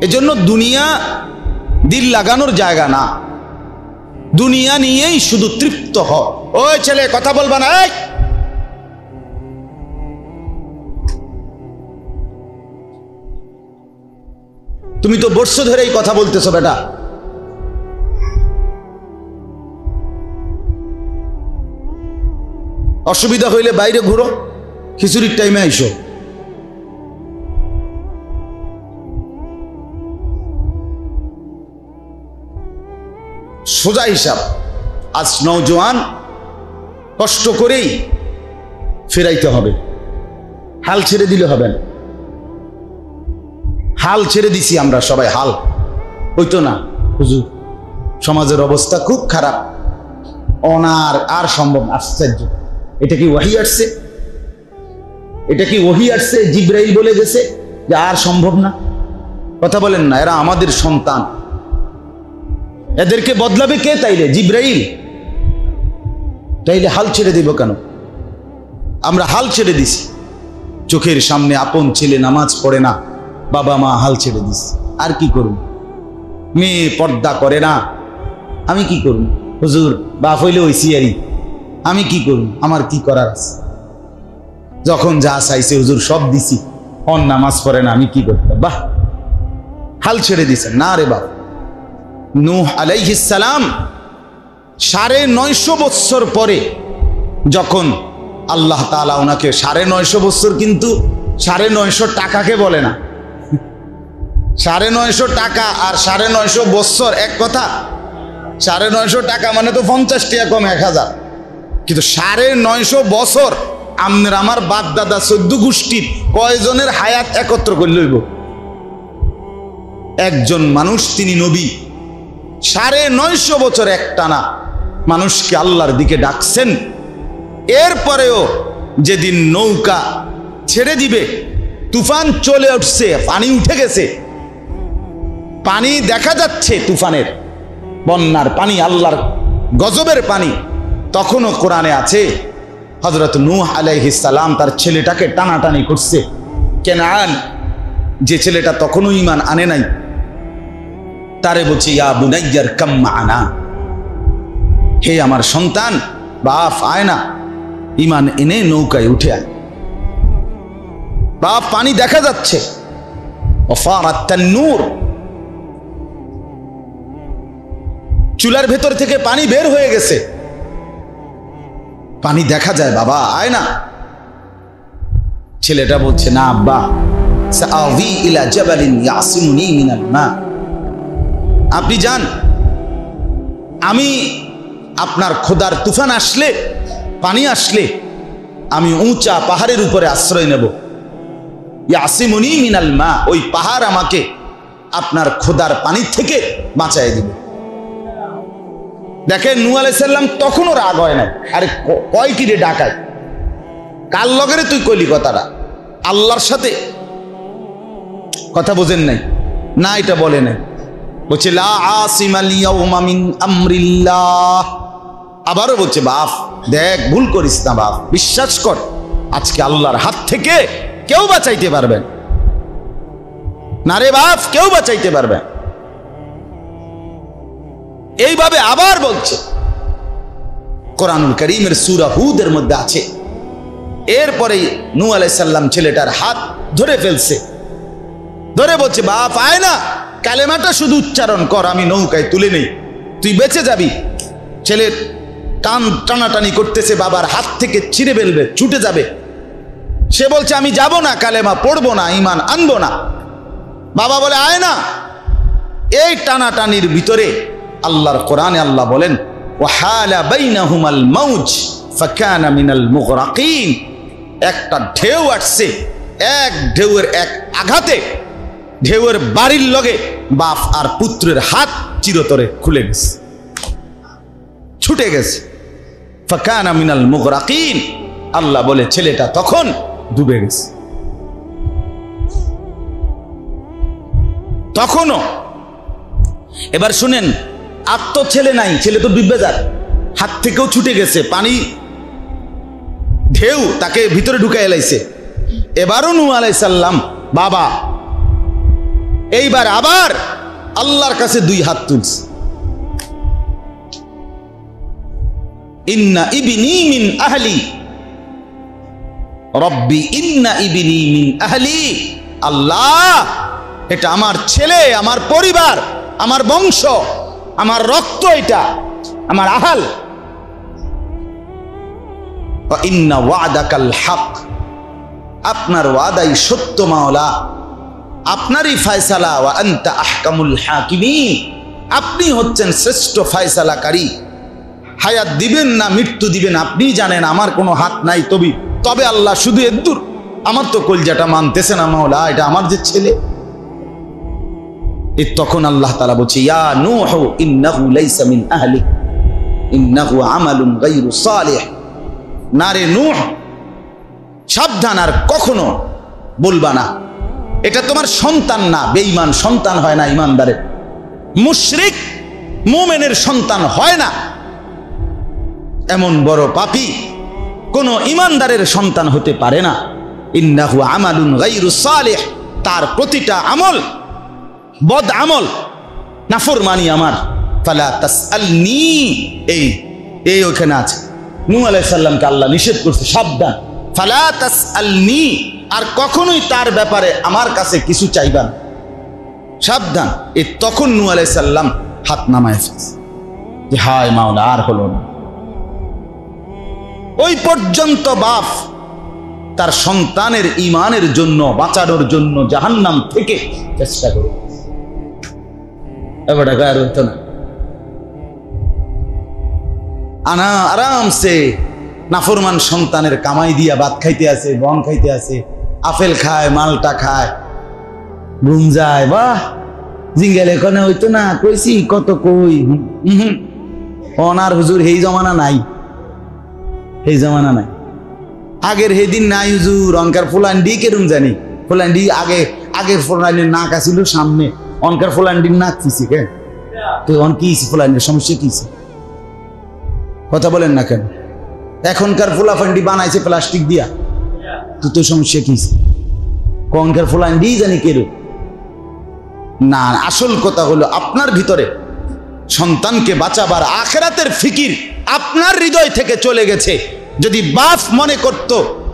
এজন্য দুনিয়া দিল লাগানোর জায়গা না, দুনিয়া নিয়েই শুধু তৃপ্ত হও। ওই ছেলে কথা বলবা না, তুমি তো বর্ষ ধরেই কথা বলতেছো বেটা। অসুবিধা হইলে বাইরে ঘুরো, খিচুড়ির টাইমে আইসো। সোজা হিসাব, আজ নওজোয়ান কষ্ট করেই ফেরাইতে হবে, হাল ছেড়ে দিলে হবে না। হাল ছেড়ে দিছি আমরা সবাই, হাল হইতো না হুজুর, সমাজের অবস্থা খুব খারাপ, অনার আর সম্ভব। আশ্চর্য, এটা কি ওয়াহি আসছে? এটা কি ওয়াহি আসছে? জিব্রাইল বলে গেছে যে আর সম্ভব না? কথা বলেন না, এরা আমাদের সন্তান, এদেরকে বদলাবে কে? তাইলে জিব্রাইল। তাইলে হাল ছেড়ে দিব কেন? আমরা হাল ছেড়ে দিছি। চোখের সামনে আপন ছেলে নামাজ পড়ে না, বাবা মা হাল ছেড়ে দিস। আর কি করুন? মেয়ে পর্দা করে না, আমি কি করুন? হুজুর বাপ হইলে ওই সিয়ারি, আমি কি করুন? আমার কি করার আছে? যখন যা চাইছে হুজুর সব দিছি, অন নামাজ পড়ে না, আমি কি করতে? বাহ, হাল ছেড়ে দিছেন না রে বাপ। নূহ আলাইহিস সালাম 950 বছর পরে যখন আল্লাহ তাআলা ওনাকে 950 বছর, কিন্তু 950 টাকাকে বলে না। 950 টাকা আর 950 বছর এক কথা? 950 টাকা মানে তো 50 টাকা কম 1000, কিন্তু 950 বছর আপনার আমার বাপ দাদা 14 গোষ্ঠীর কয়জনের হায়াত একত্র করে লইব? একজন মানুষ, তিনি নবী, 950 বছর একটানা মানুষকে আল্লাহর দিকে ডাকছেন। এরপরেও যেদিন নৌকা ছেড়ে দিবে, তুফান চলে উঠছে, পানি উঠে গেছে, পানি দেখা যাচ্ছে, তুফানের বন্যার পানি, আল্লাহর গজবের পানি, তখনও কোরআনে আছে হযরত নূহ আলাইহিস সালাম তার ছেলেটাকে টানাটানি করছে। কেনান, যে ছেলেটা তখনও ঈমান আনে নাই, তারে বলছে ইয়া বুনাইয়ার কাম মা'ানা, হে আমার সন্তান, বাপ আয় না, ঈমান এনে নৌকায় উঠে আয়। বাপ, পানি দেখা যাচ্ছে, ওয়াফারাত তান্নূর, চুলার ভেতর থেকে পানি বের হয়ে গেছে, পানি দেখা যায়, বাবা আয় না। ছেলেটা বলছে না আব্বা, সাআবি ইলা জাবালিন ইয়াসিমুনি মিনাল মা, আপনি যান, আমি আপনার খোদার তুফান আসলে, পানি আসলে আমি উঁচা পাহাড়ের উপরে আশ্রয় নেব। ইয়াসিমুনি মিনাল মা, ওই পাহাড় আমাকে আপনার খোদার পানি থেকে বাঁচায় দিবে। দেখেন নূহ আলাইহিস সালাম তখনও রাগ হয় নাই। আরে কয় কি রে ডাকায়, কার লগেরে তুই কইলি কথাটা? আল্লাহর সাথে কথা বোঝেন নাই না? এটা বলে নাই, বলছে লা আসিমাল ইয়াউমা মিন আমরিল্লাহ। আবারও বলছে বাপ দেখ, ভুল করিস না বাপ, বিশ্বাস কর, আজকে আল্লাহর হাত থেকে কেউ বাঁচাইতে পারবে না রে বাপ, কেউ বাঁচাইতে পারবে। এইভাবে আবার বলছে, কোরআনুল কারীমের সূরা হুদের মধ্যে আছে। এরপরে নূহ আলাইহিস সালাম ছেলেটার হাত ধরে ফেলছে, ধরে বলছে বাপ আয় না, কালেমাটা শুধু উচ্চারণ কর, আমি নৌকায় তুলে নেই, তুই বেঁচে যাবি। ছেলের টানাটানি করতেছে, বাবার হাত থেকে ছিঁড়ে ফেলবে, ছুটে যাবে। সে বলছে আমি যাব না, কালেমা পড়বো না, ঈমান আনবো না। বাবা বলে আয় না। এই টানাটানির ভিতরে আল্লাহর কোরআনে আল্লাহ বলেন ওয়াহালা বাইনাহুমাল মাউজ ফাকানা মিনাল মুগরাকিন, একটা ঢেউ আসছে, এক ঢেউয়ের এক আঘাতে ঢেউয়ের বাড়ির লগে বাপ আর পুত্রের হাত চিরতরে খুলে গেছে, ছুটে গেছে। ফাকানা মিনাল মুগরাকিন, আল্লাহ বলে ছেলেটা তখন ডুবে গেছে। তখনও এবার শুনেন, আর তো ছেলে নাই, ছেলে তো ডুবে যায়, হাত থেকেও ছুটে গেছে, পানি ঢেউ তাকে ভিতরে ঢুকে এলাইছে। এবারও নূহ আলাইহিস সালাম বাবা এইবার আবার আল্লাহর কাছে দুই হাত তুলছে, ইন্না ইবনি মিন আহলি রব্বি ইন্না ইবনি মিন আহলি। আল্লাহ, এটা আমার ছেলে, আমার পরিবার, আমার বংশ, আমার রক্ত, এটা আমার আহাল। ওয়া ইন্না ওয়াদাকাল হক, আপনার ওয়াদাই সত্য মাওলা, আপনারই ফয়সালা। ওয়া আনতা আহকামুল হাকিমিন, আপনি হচ্ছেন শ্রেষ্ঠ ফয়সালাকারী। হায়াত দিবেন না মৃত্যু দিবেন আপনি জানেন, আমার কোনো হাত নাই। তবে আল্লাহ শুধু এদ্দুর, আমার তো কলজাটা মানতেছে না মাওলা, এটা আমার যে ছেলে। তখন আল্লাহ তাআলা বলছে, ইয়া নূহ ইন্নাহু লাইসা মিন আহলিক ইন্নাহু আমালুন গায়রু সালিহ। না রে নূহ, সাবধান, আর কখনো বলবা না এটা তোমার সন্তান না। বেঈমান সন্তান হয় না ইমানদারের, মুশরিক মুমিনের সন্তান হয় না। এমন বড় পাপী কোন ইমানদারের সন্তান হতে পারে না। ইন্নাহু আমালুন গায়রু সালিহ, তার প্রতিটা আমল বদ আমল, নাফরমানি আমার। ফালা তাসআলনি, এই ওখানে আছে নূহ আলাইহিস সালামকে আল্লাহ নিষেধ করছে, সাবধান। ফালা তাসআলনি, আর কখনোই তার ব্যাপারে আমার কাছে কিছু চাইবা না, সাবধান। তখন নূহ আলাইহিস সালাম হাত নামায় ফেলছে যে হায় মাওলা, আর হলো না। ওই পর্যন্ত বাপ তার সন্তানের ঈমানের জন্য বাঁচানোর জন্য জাহান্নাম থেকে চেষ্টা করে, এবার আর হতো না। আরামসে নাফরমান সন্তানের কামাই দিয়া ভাত খাইতে আছে, বন খাইতে আছে, আপেল খায়, মালটা খায়, ঘুম যায়। বাহ, জিঙ্গেল এখানে হইতো না, কইছি কত কই। অনার হুজুর এই জমানা নাই, এই জমানা নাই। আগের হেদিন নাই হুজুর, অনকার ফুলান্ডি কেরম জানি, ফুলান্ডি আগের ফুলান্ডির নাক আসিল সামনে, অনকার ফুলান্ডির নাক পিছে কেন? তো অন কি ফুলান্ডির সমস্যা কি? কথা বলেন না কেন? এখনকার ফুলাফান্ডি বানাইছে প্লাস্টিক দিয়া, তো সমস্যা কি? কনকার ফুলান্ডি জানি কেরো না। আসল কথা হলো আপনার ভিতরে সন্তানকে বাঁচাবার আখিরাতের ফিকির আপনার হৃদয় থেকে চলে গেছে। যদি বাপ মনে করত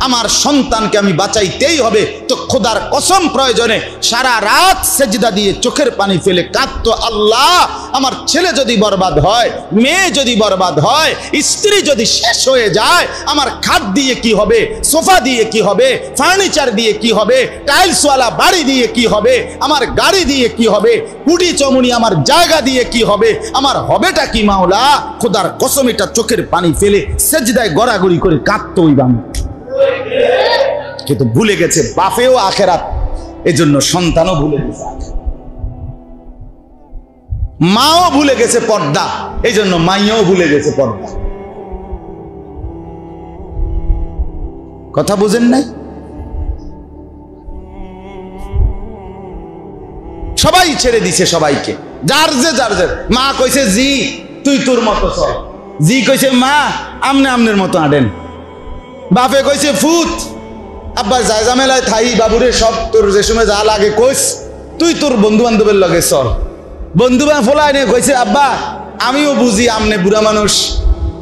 আমার সন্তানকে আমি বাঁচাইতেই হবে, তো খোদার কসম প্রয়োজনে সারা রাত সেজদা দিয়ে চোখের পানি ফেলে কাঁদতো, আল্লাহ আমার ছেলে যদি বরবাদ হয়, মেয়ে যদি বরবাদ হয়, স্ত্রী যদি শেষ হয়ে যায়, আমার খাট দিয়ে কি হবে, সোফা দিয়ে কি হবে, ফার্নিচার দিয়ে কি হবে, টাইলসওয়ালা বাড়ি দিয়ে কি হবে, আমার গাড়ি দিয়ে কি হবে, কুটি চমুনি আমার জায়গা দিয়ে কি হবে, আমার হবেটা কি মাওলা? খোদার কসম এটা চোখের পানি ফেলে সেজদায় গড়াগড়ি করে কাঁদতো ওই বাংলা। কিন্তু ভুলে গেছে বাপেও আখেরাত, এজন্য সন্তানও ভুলে গেছে, মাও ভুলে গেছে পর্দা, এই জন্য মাইয়াও ভুলে গেছে পর্দা। কথা বুঝেন নাই? সবাই ছেড়ে দিছে সবাইকে, যার যে মা কইছে জি তুই তোর মতো চল, জি কইছে মা আমনে আমনের মতো আডেন, বাপে কইছে ফুত আব্বা যায় জামেলায় থাই বাবুরে সব তোর যে সময় যা লাগে কইস তুই তোর বন্ধু বান্ধবের লগে চল। বন্ধু বান্ধব ফোলা এনে কইছে আব্বা আমিও বুঝি আমনে বুড়া মানুষ,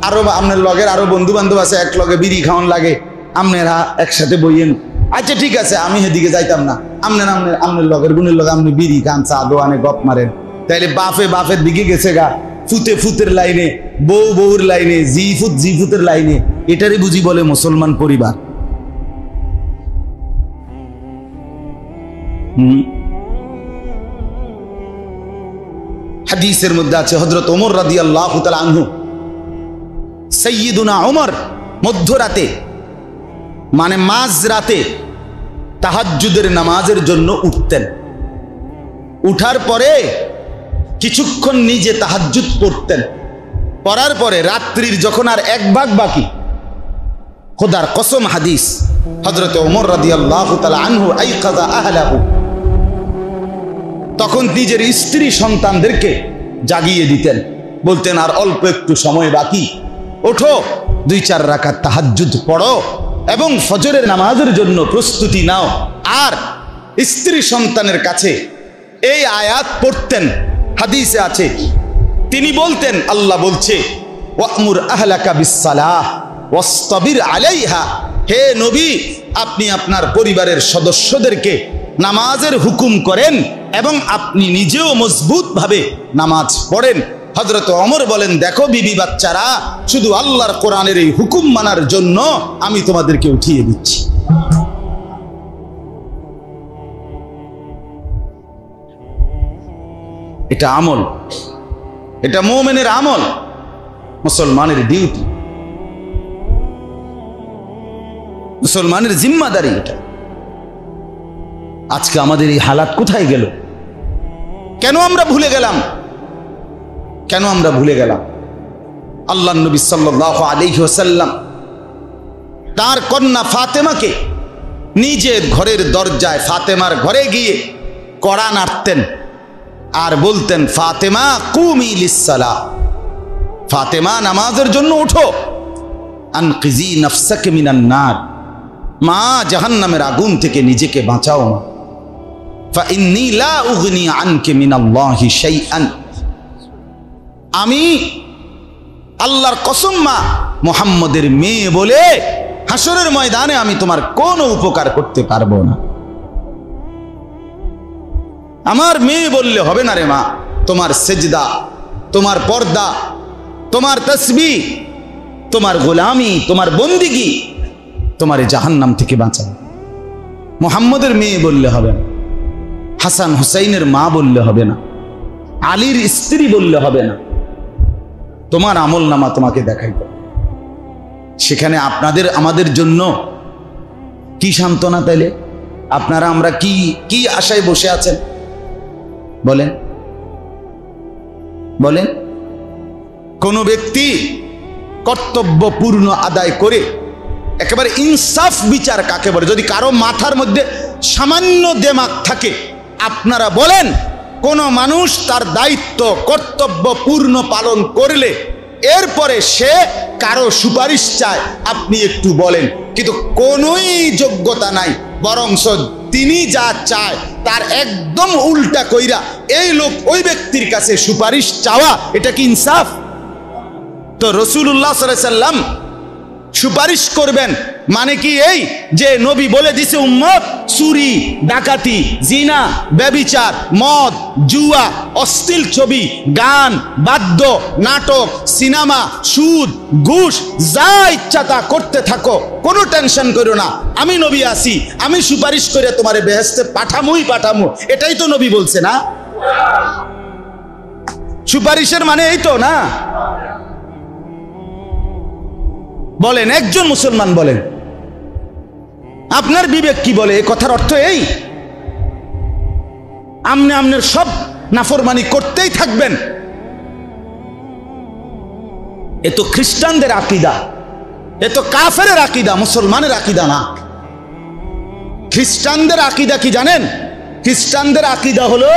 আরো আমনের লগের আরো বন্ধু বান্ধব আছে, এক লগে বিড়ি খাওয়ান লাগে, আমনেরা একসাথে বইয়েন। আচ্ছা ঠিক আছে, আমি সেদিকে যাইতাম না, আমনের লগের গুণের লগে আপনি বিড়ি খান, চা দোয়ানে গপ মারেন। তাইলে বাপের দিকে গেছে গা, ফুতের লাইনে, বউর লাইনে, জি ফুতের লাইনে। এটারই বুঝি বলে মুসলমান পরিবার। হাদিসের মধ্যে আছে হযরত ওমর রাদিয়াল্লাহু তাআলা আনহু, সাইয়্যিদুনা ওমর মধ্যরাতে মানে মাঝরাতে তাহাজ্জুদের নামাজের জন্য উঠতেন। উঠার পরে কিছুক্ষণ নিজে তাহাজ্জুদ পড়তেন, পড়ার পরে রাত্রির যখন আর এক ভাগ বাকি, খোদার কসম হাদিস, হযরত ওমর রাদিয়াল্লাহু তাআলা আনহু আইকাযা আহলাহু, তখন নিজের স্ত্রী সন্তানদেরকে জাগিয়ে দিতেন, বলতেন আর অল্প একটু সময় বাকি, ওঠো 2-4 রাকাত তাহাজ্জুদ পড়ো এবং ফজরের নামাজের জন্য প্রস্তুতি নাও। আর স্ত্রী সন্তানের কাছে এই আয়াত পড়তেন, হাদিসে আছে, তিনি বলতেন, আল্লাহ বলছে ওয়ামুর আহলাকা বিসসালাহ ওয়াসতাবির আলাইহা, হে নবী আপনি আপনার পরিবারের সদস্যদেরকে নামাজের হুকুম করেন এবং আপনি নিজেও মজবুতভাবে নামাজ পড়েন। হযরত ওমর বলেন, দেখো বিবি বাচ্চারা, শুধু আল্লাহর কোরআনের এই হুকুম মানার জন্য আমি তোমাদেরকে উঠিয়ে দিচ্ছি। এটা আমল, এটা মুমিনের আমল, মুসলমানের ডিউটি, মুসলমানের জিম্মাদারি এটা। আজকে আমাদের এই হালাত কোথায় গেল? কেন আমরা ভুলে গেলাম? কেন আমরা ভুলে গেলাম? আল্লাহর নবী সাল্লাল্লাহু আলাইহি ওয়াসাল্লাম তার কন্যা ফাতেমাকে নিজের ঘরের দরজায়, ফাতেমার ঘরে গিয়ে কড়া নাড়তেন আর বলতেন, ফাতেমা কুমি লিসসালাহ, ফাতেমা নামাজের জন্য ওঠো, আনকিজি নাফসাকে মিনান নার, মা জাহান্নামের আগুন থেকে নিজেকে বাঁচাও মা, ফা ইন্নী লা উগনি আনকে মিনাল্লাহি শাইআন, আমি আল্লাহর কসম মা মুহাম্মদের মেয়ে বলে হাসরের ময়দানে আমি তোমার কোনো উপকার করতে পারবো না। আমার মেয়ে বললে হবে না রে মা, তোমার সেজদা, তোমার পর্দা, তোমার তাসবিহ, তোমার গোলামি, তোমার বন্দিগি তোমার জাহান্নাম থেকে বাঁচাবে। মুহাম্মদের মেয়ে বললে হবে না, হাসান হুসাইনের মা বললে হবে না, আলীর স্ত্রী বললে হবে না, তোমার আমল নামা তোমাকে দেখাইতে। সেখানে আপনাদের আমাদের জন্য কি সান্ত্বনা? তাইলে আপনারা আমরা কি কি আশায় বসে আছেন বলেন? বলেন, কোন ব্যক্তি কর্তব্য পূর্ণ আদায় করে একেবারে ইনসাফ বিচার কাকে বলে? যদি কারো মাথার মধ্যে সামান্য দেমাগ থাকে, আপনারা বলেন কোন মানুষ তার দায়িত্ব কর্তব্য পূর্ণ পালন করলে এরপরে সে কারো সুপারিশ চায়, আপনি একটু বলেন। কিন্তু কোনোই যোগ্যতা নাই, বরং তিনি যা চায় তার একদম উল্টা কইরা এই লোক ওই ব্যক্তির কাছে সুপারিশ চাওয়া, এটা কি ইনসাফ? তো রাসূলুল্লাহ সাল্লাল্লাহু আলাইহি ওয়াসাল্লাম সুপারিশ করবেন মানে কি এই যে নবী বলে দিছে উম্মত চুরি, ডাকাতি, জিনা, ব্যভিচার, মদ, জুয়া, অশ্লীল ছবি, গান, বাদ্য, নাটক, সিনেমা, সুদ, ঘুষ, যা ইচ্ছা তা করতে থাকো, কোনো টেনশন করো না, আমি নবী আছি, আমি সুপারিশ করে তোমারে বেহেশতে পাঠামুই পাঠামু। এটাই তো নবী বলছে না? সুপারিশের মানে এই তো না? বলেন, একজন মুসলমান বলেন, আপনার বিবেক কি বলে? এই কথার অর্থ এই আমনে আমনের সব নাফরমানি করতেই থাকবেন? এ তো খ্রিস্টানদের আকীদা, এ তো কাফেরের আকীদা, মুসলমানের আকীদা না। খ্রিস্টানদের আকীদা কি জানেন? খ্রিস্টানদের আকীদা হলো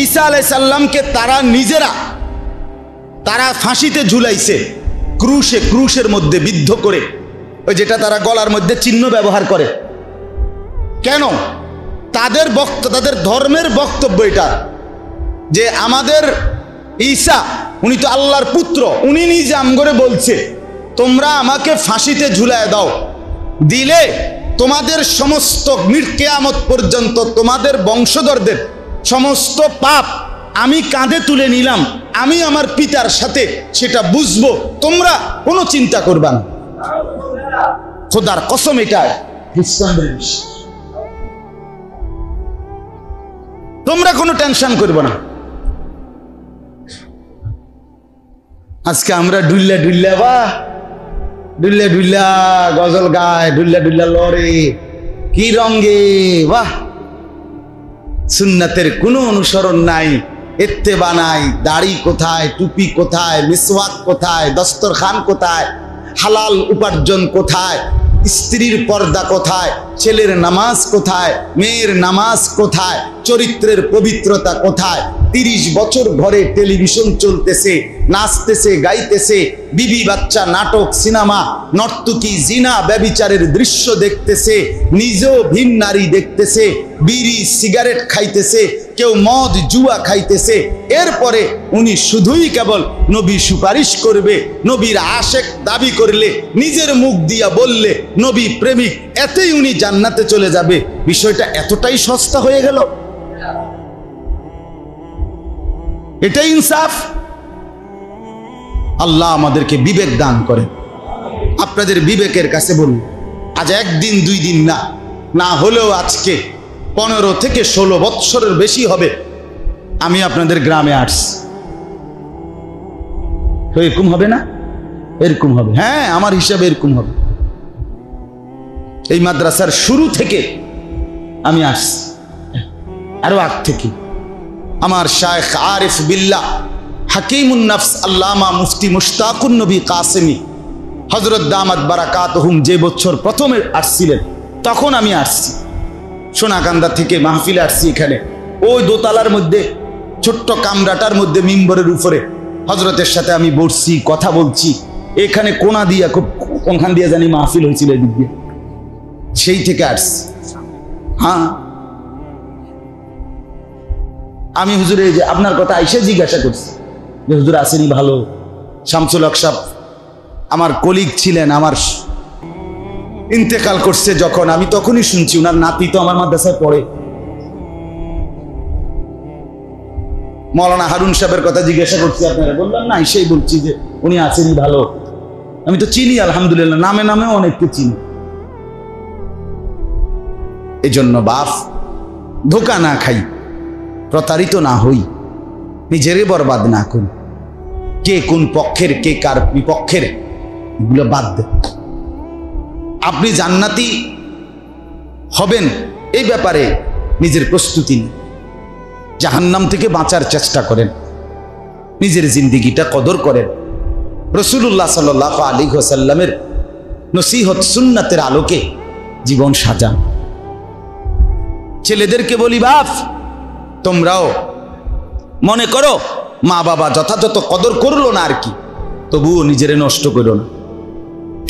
ঈসা আলাইহিস সালামকে তারা নিজেরা ফাঁসিতে ঝুলাইছে, ক্রুশের মধ্যে বিদ্ধ করে, ওই যেটা তারা গলার মধ্যে চিহ্ন ব্যবহার করে। কেন? তাদের ধর্মের বক্তব্য এটা যে আমাদের ঈসা উনি তো আল্লাহর পুত্র, উনি নিজে আমগরে বলছে তোমরা আমাকে ফাঁসিতে ঝুলায় দাও, দিলে তোমাদের সমস্ত কিয়ামত পর্যন্ত তোমাদের বংশধরদের সমস্ত পাপ আমি কাঁধে তুলে নিলাম, আমি আমার পিতার সাথে সেটা বুঝবো, তোমরা কোনো চিন্তা করবা না। খোদার কসম, এটা খ্রিস্টানদের বিষয়, তোমরা কোনো টেনশন করবে না। আজকে আমরা ডুল্লা গজল গায়, ডুল্লা লড়ে, কি রঙে, বাহ! সুন্নাতের কোনো অনুসরণ নাই, ইত্তেবা নাই, দাড়ি কোথায়, টুপি কোথায়, মিসওয়াক কোথায়, দস্তরখান কোথায়, হালাল উপার্জন কোথায়, স্ত্রীর পর্দা কোথায়, ছেলের নামাজ কোথায়, মেয়ের নামাজ কোথায়, চরিত্রের পবিত্রতা কোথায়? 30 বছর ঘরে টেলিভিশন চলতেছে, নাচতেছে, গাইতেছে, বিবি বাচ্চা, নাটক, সিনেমা, নর্তকী, জিনা, ব্যভিচারের দৃশ্য দেখতেছে, নিজেও ভিন নারী দেখতেছে, বিড়ি সিগারেট খাইতেছে, কেউ মদ জুয়া খাইতেছে, এরপরে উনি শুধুই কেবল নবী সুপারিশ করবে, নবীর আশেক দাবি করলে, নিজের মুখ দিয়া বললে নবী প্রেমিক, এতেই উনি জান্নাতে চলে যাবে। বিষয়টা এতটাই সস্তা হয়ে গেল? এটাই ইনসাফ? আল্লাহ আমাদেরকে বিবেক দান করেন। আপনাদের বিবেকের কাছে বলুন, আজ একদিন দুই দিন না, না হলেও আজকে 15 থেকে 16 বৎসরের বেশি হবে আমি আপনাদের গ্রামে আসছি। তো এরকম হবে না? এরকম হবে, হ্যাঁ, আমার হিসাবে এরকম হবে। এই মাদ্রাসার শুরু থেকে আমি আসছি, আরো আগ থেকে। আমার শায়েখ আরিফ বিল্লাহ হাকিমুন নফস আল্লামা মুফতি মুশতাকুন নবী কাসেমি হযরত দামাত বারাকাতুহুম যে বছর প্রথমে আসছিলেন, তখন আমি আসছি সোনাকান্দা থেকে মাহফিলে আসছি। এখানে ওই দোতলার মধ্যে ছোট্ট কামরাটার মধ্যে মিম্বরের উপরে হযরতের সাথে আমি বসছি, কথা বলছি। এখানে কোনা দিয়া, কোনখান দিয়ে জানি মাহফিল হয়েছিল এদিক দিয়ে, সেই থেকে আসছি। হ্যাঁ, আমি হুজুর এই যে আপনার কথা আইসে জিজ্ঞাসা করছি যে হুজুর আসেনি ভালো। শামসুল হক সাহেব আমার কলিগ ছিলেন, আমার ইন্তেকাল করছে যখন, আমি তখনই শুনছি। ওনার নাতি তো আমার মাদ্রাসায় পড়ে। মৌলানা হারুন সাহেবের কথা জিজ্ঞাসা করছি, আপনারা বললাম না, সেই বলছি যে উনি আসেনি ভালো। আমি তো চিনি আলহামদুলিল্লাহ, নামে নামেও অনেককে চিনি। এই জন্য বাপ, ধোকা না খাই, প্রতারিত না হই, নিজেরে বরবাদ না করি। কে কোন পক্ষের, কে কার বিপক্ষের, এগুলো বাদ দে। আপনি জান্নাতি হবেন এই ব্যাপারে নিজের প্রস্তুতি নিন, জাহান্নাম থেকে বাঁচার চেষ্টা করেন, নিজের জিন্দেগিটা কদর করেন। রাসূলুল্লাহ সাল্লাল্লাহু আলাইহি ওয়াসাল্লামের নসিহত সুন্নাতের আলোকে জীবন সাজান। ছেলেদেরকে বলি, বাপ তোমরাও মনে করো মা বাবা যথাযথ কদর করলো না আর কি, তবুও নিজেরে নষ্ট করো না।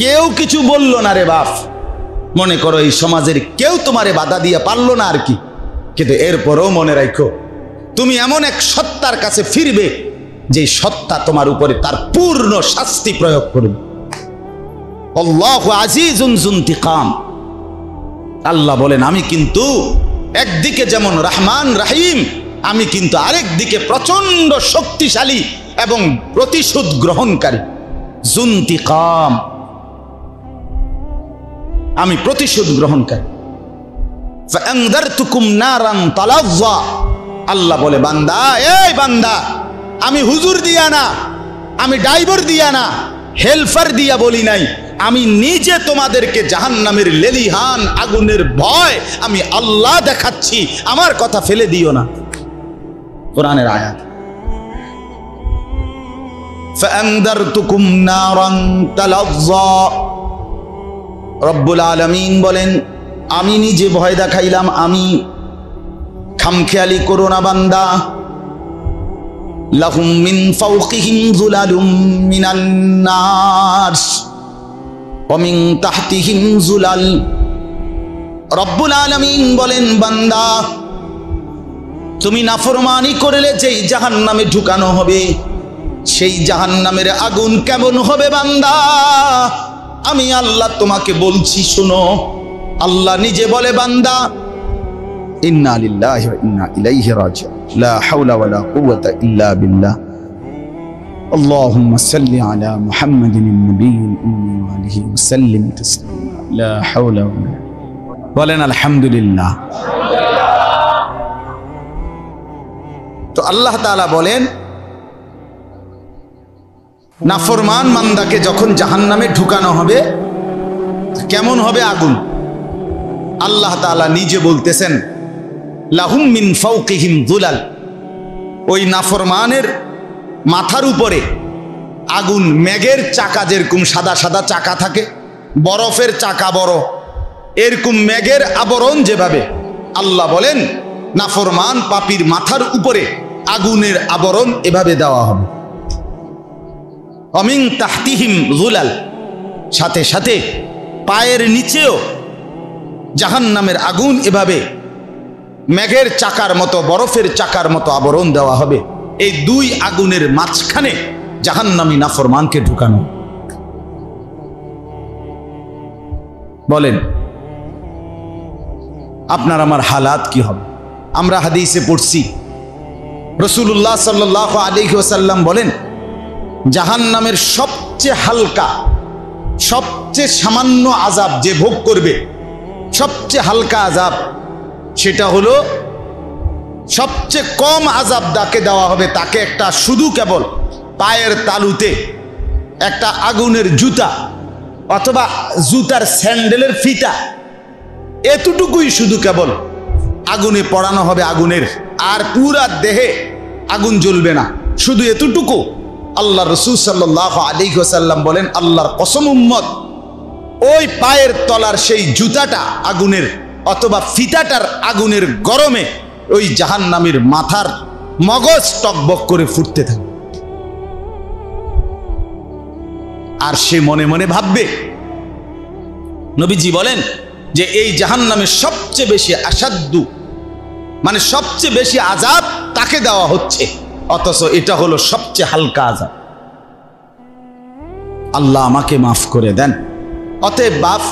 কেউ কিছু বললো না রে বাপ, মনে করো এই সমাজের কেউ তোমারে বাধা দিয়ে পারলো না আর কি, কিন্তু এরপরেও মনে রাখো তুমি এমন এক সত্তার কাছে ফিরবে যে সত্তা তোমার উপরে তার পূর্ণ শাস্তি প্রয়োগ করবে। আল্লাহু আজিজুন যুনতিকাম। আল্লাহ বলেন আমি কিন্তু একদিকে যেমন রহমান রহিম, আমি কিন্তু আরেক দিকে প্রচন্ড শক্তিশালী এবং প্রতিশোধ গ্রহণকারী। যুনতিকাম, আমি প্রতিশোধ গ্রহণকারী। ফাআনযারতুকুম নারান তালাজ্জা। আল্লাহ বলে বান্দা, এই বান্দা, আমি হুজুর দিয়া না, আমি ড্রাইভার দিয়া না, হেল্পার দিয়া বলি নাই, আমি নিজে তোমাদেরকে জাহান্নামের লেলিহান আগুনের ভয় আমি আল্লাহ দেখাচ্ছি। আমার কথা ফেলে দিও না। কোরআনের আয়াত। ফাআনযারতুকুম নারান তালাজ্জা। রব্বুল আলামিন বলেন আমি নিজে ভয় দেখাইলাম, আমি। খামখেয়ালি করো না বান্দা। লাহুম মিন ফাওকিহিম যুলালুম মিনান নার ওয়া মিন তাহতিহিম যুলাল। রব্বুল আলামিন বলেন বান্দা তুমি নাফরমানি করলে যেই জাহান্নামে ঢুকানো হবে, সেই জাহান্নামের আগুন কেমন হবে বান্দা, আমি আল্লাহ তোমাকে বলছি শোনো। আল্লাহ নিজে বলে বান্দা ইন্না লিল্লাহি ওয়া ইন্না ইলাইহি রাজিউন, লা হাওলা ওয়ালা কুওয়াতা ইল্লা বিল্লাহ। আল্লাহুম্মা সাল্লি আলা মুহাম্মাদিন নবিয়্যিল উম্মি ওয়া আলিহি ওয়া সাল্লিম তাসলিমা, লা হাওলা ওয়ালা। বলেন আলহামদুলিল্লাহ। তো আল্লাহ তাআলা বলেন নাফরমান বান্দাকে যখন জাহান্নামে ঢুকানো হবে কেমন হবে আগুন, আল্লাহ তাআলা নিজে বলতেছেন লাহুম মিন ফাওকিহিম যুলাল। ওই নাফরমানের মাথার উপরে আগুন, মেঘের চাকা যেরকম সাদা সাদা চাকা থাকে, বরফের চাকা বড়, এরকম মেঘের আবরণ যেভাবে, আল্লাহ বলেন নাফরমান পাপীর মাথার উপরে আগুনের আবরণ এভাবে দেওয়া হবে। অমিন তাহতিহিম যুলাল, সাথে সাথে পায়ের নিচেও জাহান্নামের আগুন এভাবে মেঘের চাকার মতো, বরফের চাকার মতো আবরণ দেওয়া হবে। এই দুই আগুনের মাঝখানে জাহান্নামী নাফরমানকে ঢুকানো। বলেন আপনার আমার হালাত কি হবে? আমরা হাদিসে পড়ছি, রাসূলুল্লাহ সাল্লাল্লাহু আলাইহি ওয়াসাল্লাম বলেন, জাহান্নামের সবচেয়ে হালকা, সবচেয়ে সামান্য আযাব যে ভোগ করবে, সবচেয়ে হালকা আযাব, সেটা হলো সবচেয়ে কম আযাব যাকে দেওয়া হবে তাকে একটা শুধু কেবল পায়ের তালুতে একটা আগুনের জুতা অথবা জুতার স্যান্ডেলের ফিতা, এতটুকুই শুধু কেবল আগুনে পড়ানো হবে আগুনের, আর পুরা দেহে আগুন জ্বলবে না, শুধু এতটুকু। আল্লাহ রাসূল সাল্লাল্লাহু আলাইহি ওয়াসাল্লাম বলেন, আল্লাহর কসম উম্মত, ওই পায়ের তলার সেই জুতাটা আগুনের অথবা ফিতাটার আগুনের গরমে ওই জাহান্নামীর মাথার মগজ টকবক করে ফুটতে থাকে। আর সে মনে মনে ভাববে, নবীজি বলেন যে এই জাহান্নামের সবচেয়ে বেশি আসাদ্দু, মানে সবচেয়ে বেশি আযাব তাকে দেওয়া হচ্ছে, অথচ এটা হলো সবচেয়ে হালকা আযাব। আল্লাহ আমাকে মাফ করে দেন। অতএব বাপ,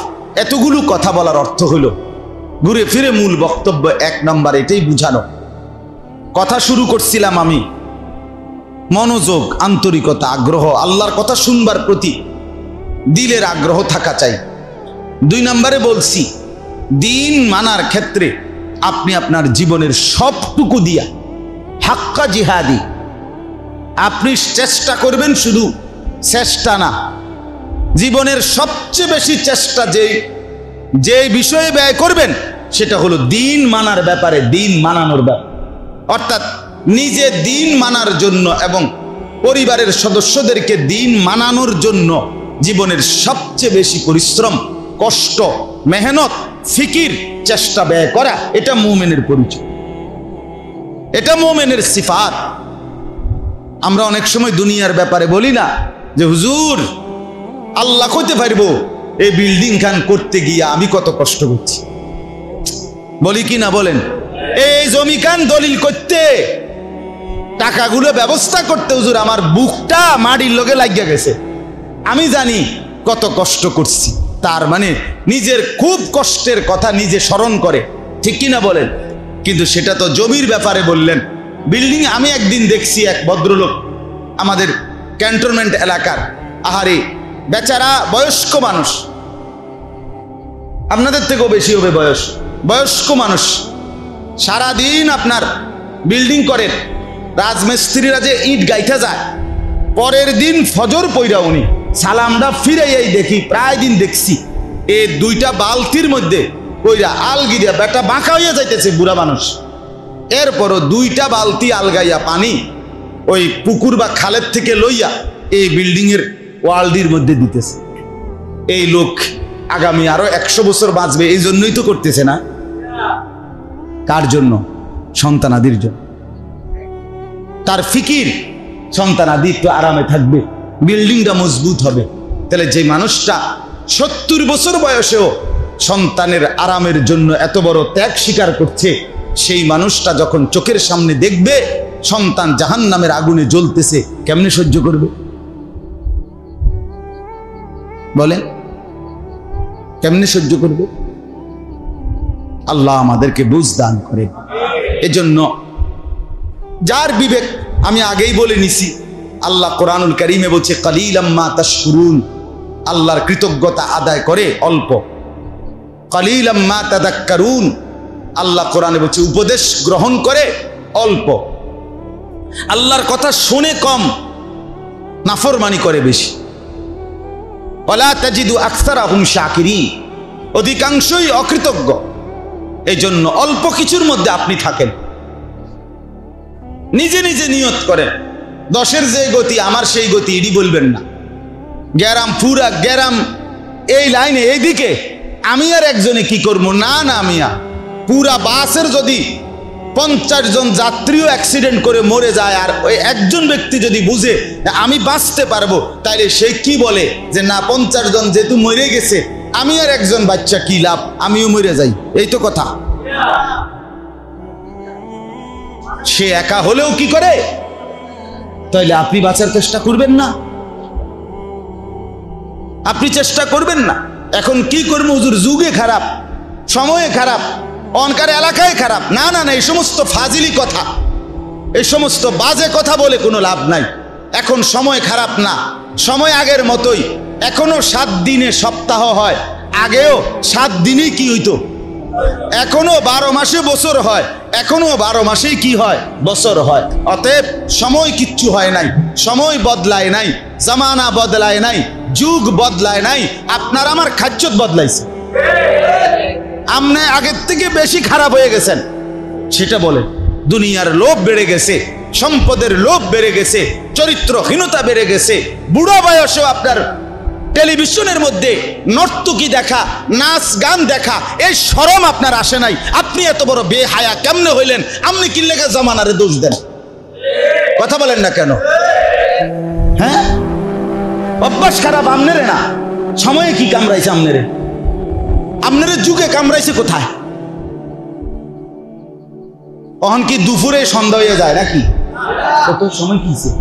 এতগুলো কথা বলার অর্থ হলো ঘুরে ফিরে মূল বক্তব্য এক নম্বর এটাই বুঝানো। কথা শুরু করছিলাম আমি, মনোযোগ, আন্তরিকতা, আগ্রহ, আল্লাহর কথা শুনবার প্রতি দিলের আগ্রহ থাকা চাই। দুই নম্বরে বলছি, দিন মানার ক্ষেত্রে আপনি আপনার জীবনের সবটুকু দিয়া হাক্কা জিহাদি, আপনি চেষ্টা করবেন, শুধু চেষ্টা না, জীবনের সবচেয়ে বেশি চেষ্টা যে বিষয়ে ব্যয় করবেন সেটা হলো দিন মানার ব্যাপারে, দিন মানানোর ব্যাপারে। অর্থাৎ নিজে দিন মানার জন্য এবং পরিবারের সদস্যদেরকে দিন মানানোর জন্য জীবনের সবচেয়ে বেশি পরিশ্রম, কষ্ট, মেহনত, ফিকির, চেষ্টা ব্যয় করা, এটা মুমিনের পরিচয়, এটা মুমিনের সিফাত। আমরা অনেক সময় দুনিয়ার ব্যাপারে বলি না যে হুজুর আল্লাহ কইতে পারবো এই বিল্ডিং খান করতে গিয়ে আমি কত কষ্ট করছি, বলি কি না বলেন? এই জমি খান দলিল করতে, টাকাগুলো ব্যবস্থা করতে হুজুর আমার বুকটা মাটির লগে লাগিয়া গেছে, আমি জানি কত কষ্ট করছি। তার মানে নিজের খুব কষ্টের কথা নিজে স্মরণ করে, ঠিক কিনা বলেন? কিন্তু সেটা তো জমির ব্যাপারে বললেন। বিল্ডিং আমি একদিন দেখছি, এক ভদ্রলোক আমাদের ক্যান্টনমেন্ট এলাকার, আহারে বেচারা বয়স্ক মানুষ, আপনাদের থেকেও বেশি হবে বয়স্ক মানুষ, সারাদিন আপনার বিল্ডিং করেন, রাজমিস্ত্রিরা যে ইট গাইতে যায়, পরের দিন ফজর পইরা উনি সালামটা ফিরাইয়াই দেখি, প্রায় দিন দেখছি, এই দুইটা বালতির মধ্যে কইরা আলগিরিয়া বেটা বাঁকা হইয়া যাইতেছে বুড়া মানুষ, এরপরও দুইটা বালতি আলগাইয়া পানি ওই পুকুর বা খালের থেকে লইয়া এই বিল্ডিং এর ওয়ালডির মধ্যে দিতেছে। এই লোক আগামী আরো 100 বছর বাঁচবে, এই জন্যই তো করতেছে না। কার জন্য? সন্তানাদির জন্য। তার ফিকির সন্তানাদি তো আরামে থাকবে, বিল্ডিংটা মজবুত হবে। তাহলে যে মানুষটা 70 বছর বয়সেও সন্তানের আরামের জন্য এত বড় ত্যাগ স্বীকার করছে, সেই মানুষটা যখন চোখের সামনে দেখবে সন্তান জাহান্নামের আগুনে জ্বলতেছে, কেমনে সহ্য করবে? বলেন, কেমনে সহ্য করবে? আল্লাহ আমাদেরকে বুঝ দান করে। এজন্য যার বিবেক, আমি আগেই বলে নিছি, আল্লাহ কোরআনুল কারীমে বলছে কালিলাম মা তাশকুরুন, আল্লাহর কৃতজ্ঞতা আদায় করে অল্প। কালিলাম মা তাযাক্কারুন, আল্লাহ কোরআনে বলছে উপদেশ গ্রহণ করে অল্প। আল্লাহর কথা শুনে কম, নাফরমানি করে বেশি। ওয়ালা তাজিদু আকসারাহুম শাকিরিন, অধিকাংশই অকৃতজ্ঞ। এই জন্য অল্প কিছুর মধ্যে আপনি থাকেন, নিজে নিজে নিয়ত করেন 10-এর যে গতি আমার সেই গতি, এটি বলবেন না। গ্যারাম পুরা গ্যারাম এই লাইনে এইদিকে আমি আর একজনে কি করবো? না না মিয়া, পুরা বাসের যদি 50 জন যাত্রীও অ্যাক্সিডেন্ট করে মরে যায় আর ওই একজন ব্যক্তি যদি বুঝে আমি বাঁচতে পারবো, তাইলে সে কি বলে যে না 50 জন যেহেতু মরে গেছে, আমি আর একজন বাচ্চা কি লাভ, আমিও মরে যাই। এই তো কথা। সে একা হলেও কি করে? তাইলে আপনি বাঁচার চেষ্টা করবেন না? আপনি চেষ্টা করবেন না? এখন কি করবো হুজুর, যুগে খারাপ, সময়ে খারাপ, অনকার এলাকায় খারাপ। না না না, এই সমস্ত ফাজিলি কথা, এই সমস্ত বাজে কথা বলে কোনো লাভ নাই। এখন সময় খারাপ না, সময় আগের মতোই। এখনো 7 দিনে সপ্তাহ হয়, আগেও 7 দিনেই কি হইতো? এখনো 12 মাসে বছর হয়, এখনো 12 মাসেই কি হয়? বছর হয়। অতএব সময় কিচ্ছু হয় নাই, সময় বদলায় নাই, জামানা বদলায় নাই, যুগ বদলায় নাই। আপনার আমার খাদ্যত বদলাইছে। আপনি আগের থেকে বেশি খারাপ হয়ে গেছেন, সেটা বলে। দুনিয়ার লোভ বেড়ে গেছে, সম্পদের লোভ বেড়ে গেছে, চরিত্রহীনতা বেড়ে গেছে। বুড়ো বয়সেও আপনার টেলিভিশনের মধ্যে নর্তকী দেখা, নাচ গান দেখা, এই শরম আপনার আসে নাই। আপনি এত বড় বেহায়া কেমনে হইলেন? আপনি কি লেগে জমানারে দোষ দেন? কথা বলেন না কেন? হ্যাঁ, অভ্যাস খারাপ আমনেরে না, সময়ে কি কামড়াইছে আমনেরে? আমনেরে যুগে কামড়াইছে কোথায়? তখন কি দুপুরে সন্ধ্যা হয়ে যায় নাকি? কত সময় কিছে?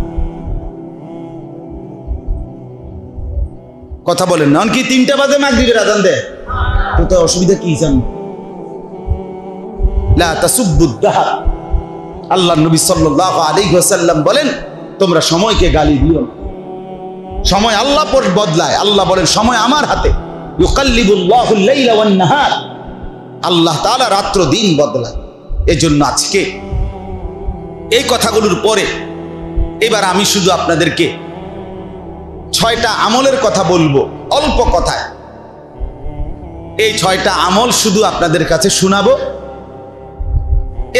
কথা বলেন না। কি 3টা বাজে মাগরিবের আযান দেয়? তো অসুবিধা কি জানেন? লা তাসুব্বুদ দাহর। আল্লাহর নবী সাল্লাল্লাহু আলাইহি ওয়াসাল্লাম বলেন, তোমরা সময়কে গালি দিও না। সময় আল্লাহ পর বদলায়। আল্লাহ বলেন, সময় আমার হাতে। ইউকাল্লিবুল্লাহুল লাইলা ওয়ান নাহার। আল্লাহ তাআলা রাত্র দিন বদলায়। এজন্য আজকে এই কথাগুলোর পরে এবার আমি শুধু আপনাদেরকে 6টা আমলের কথা বলবো, অল্প কথায়। এই 6টা আমল শুধু আপনাদের কাছে শোনাবো,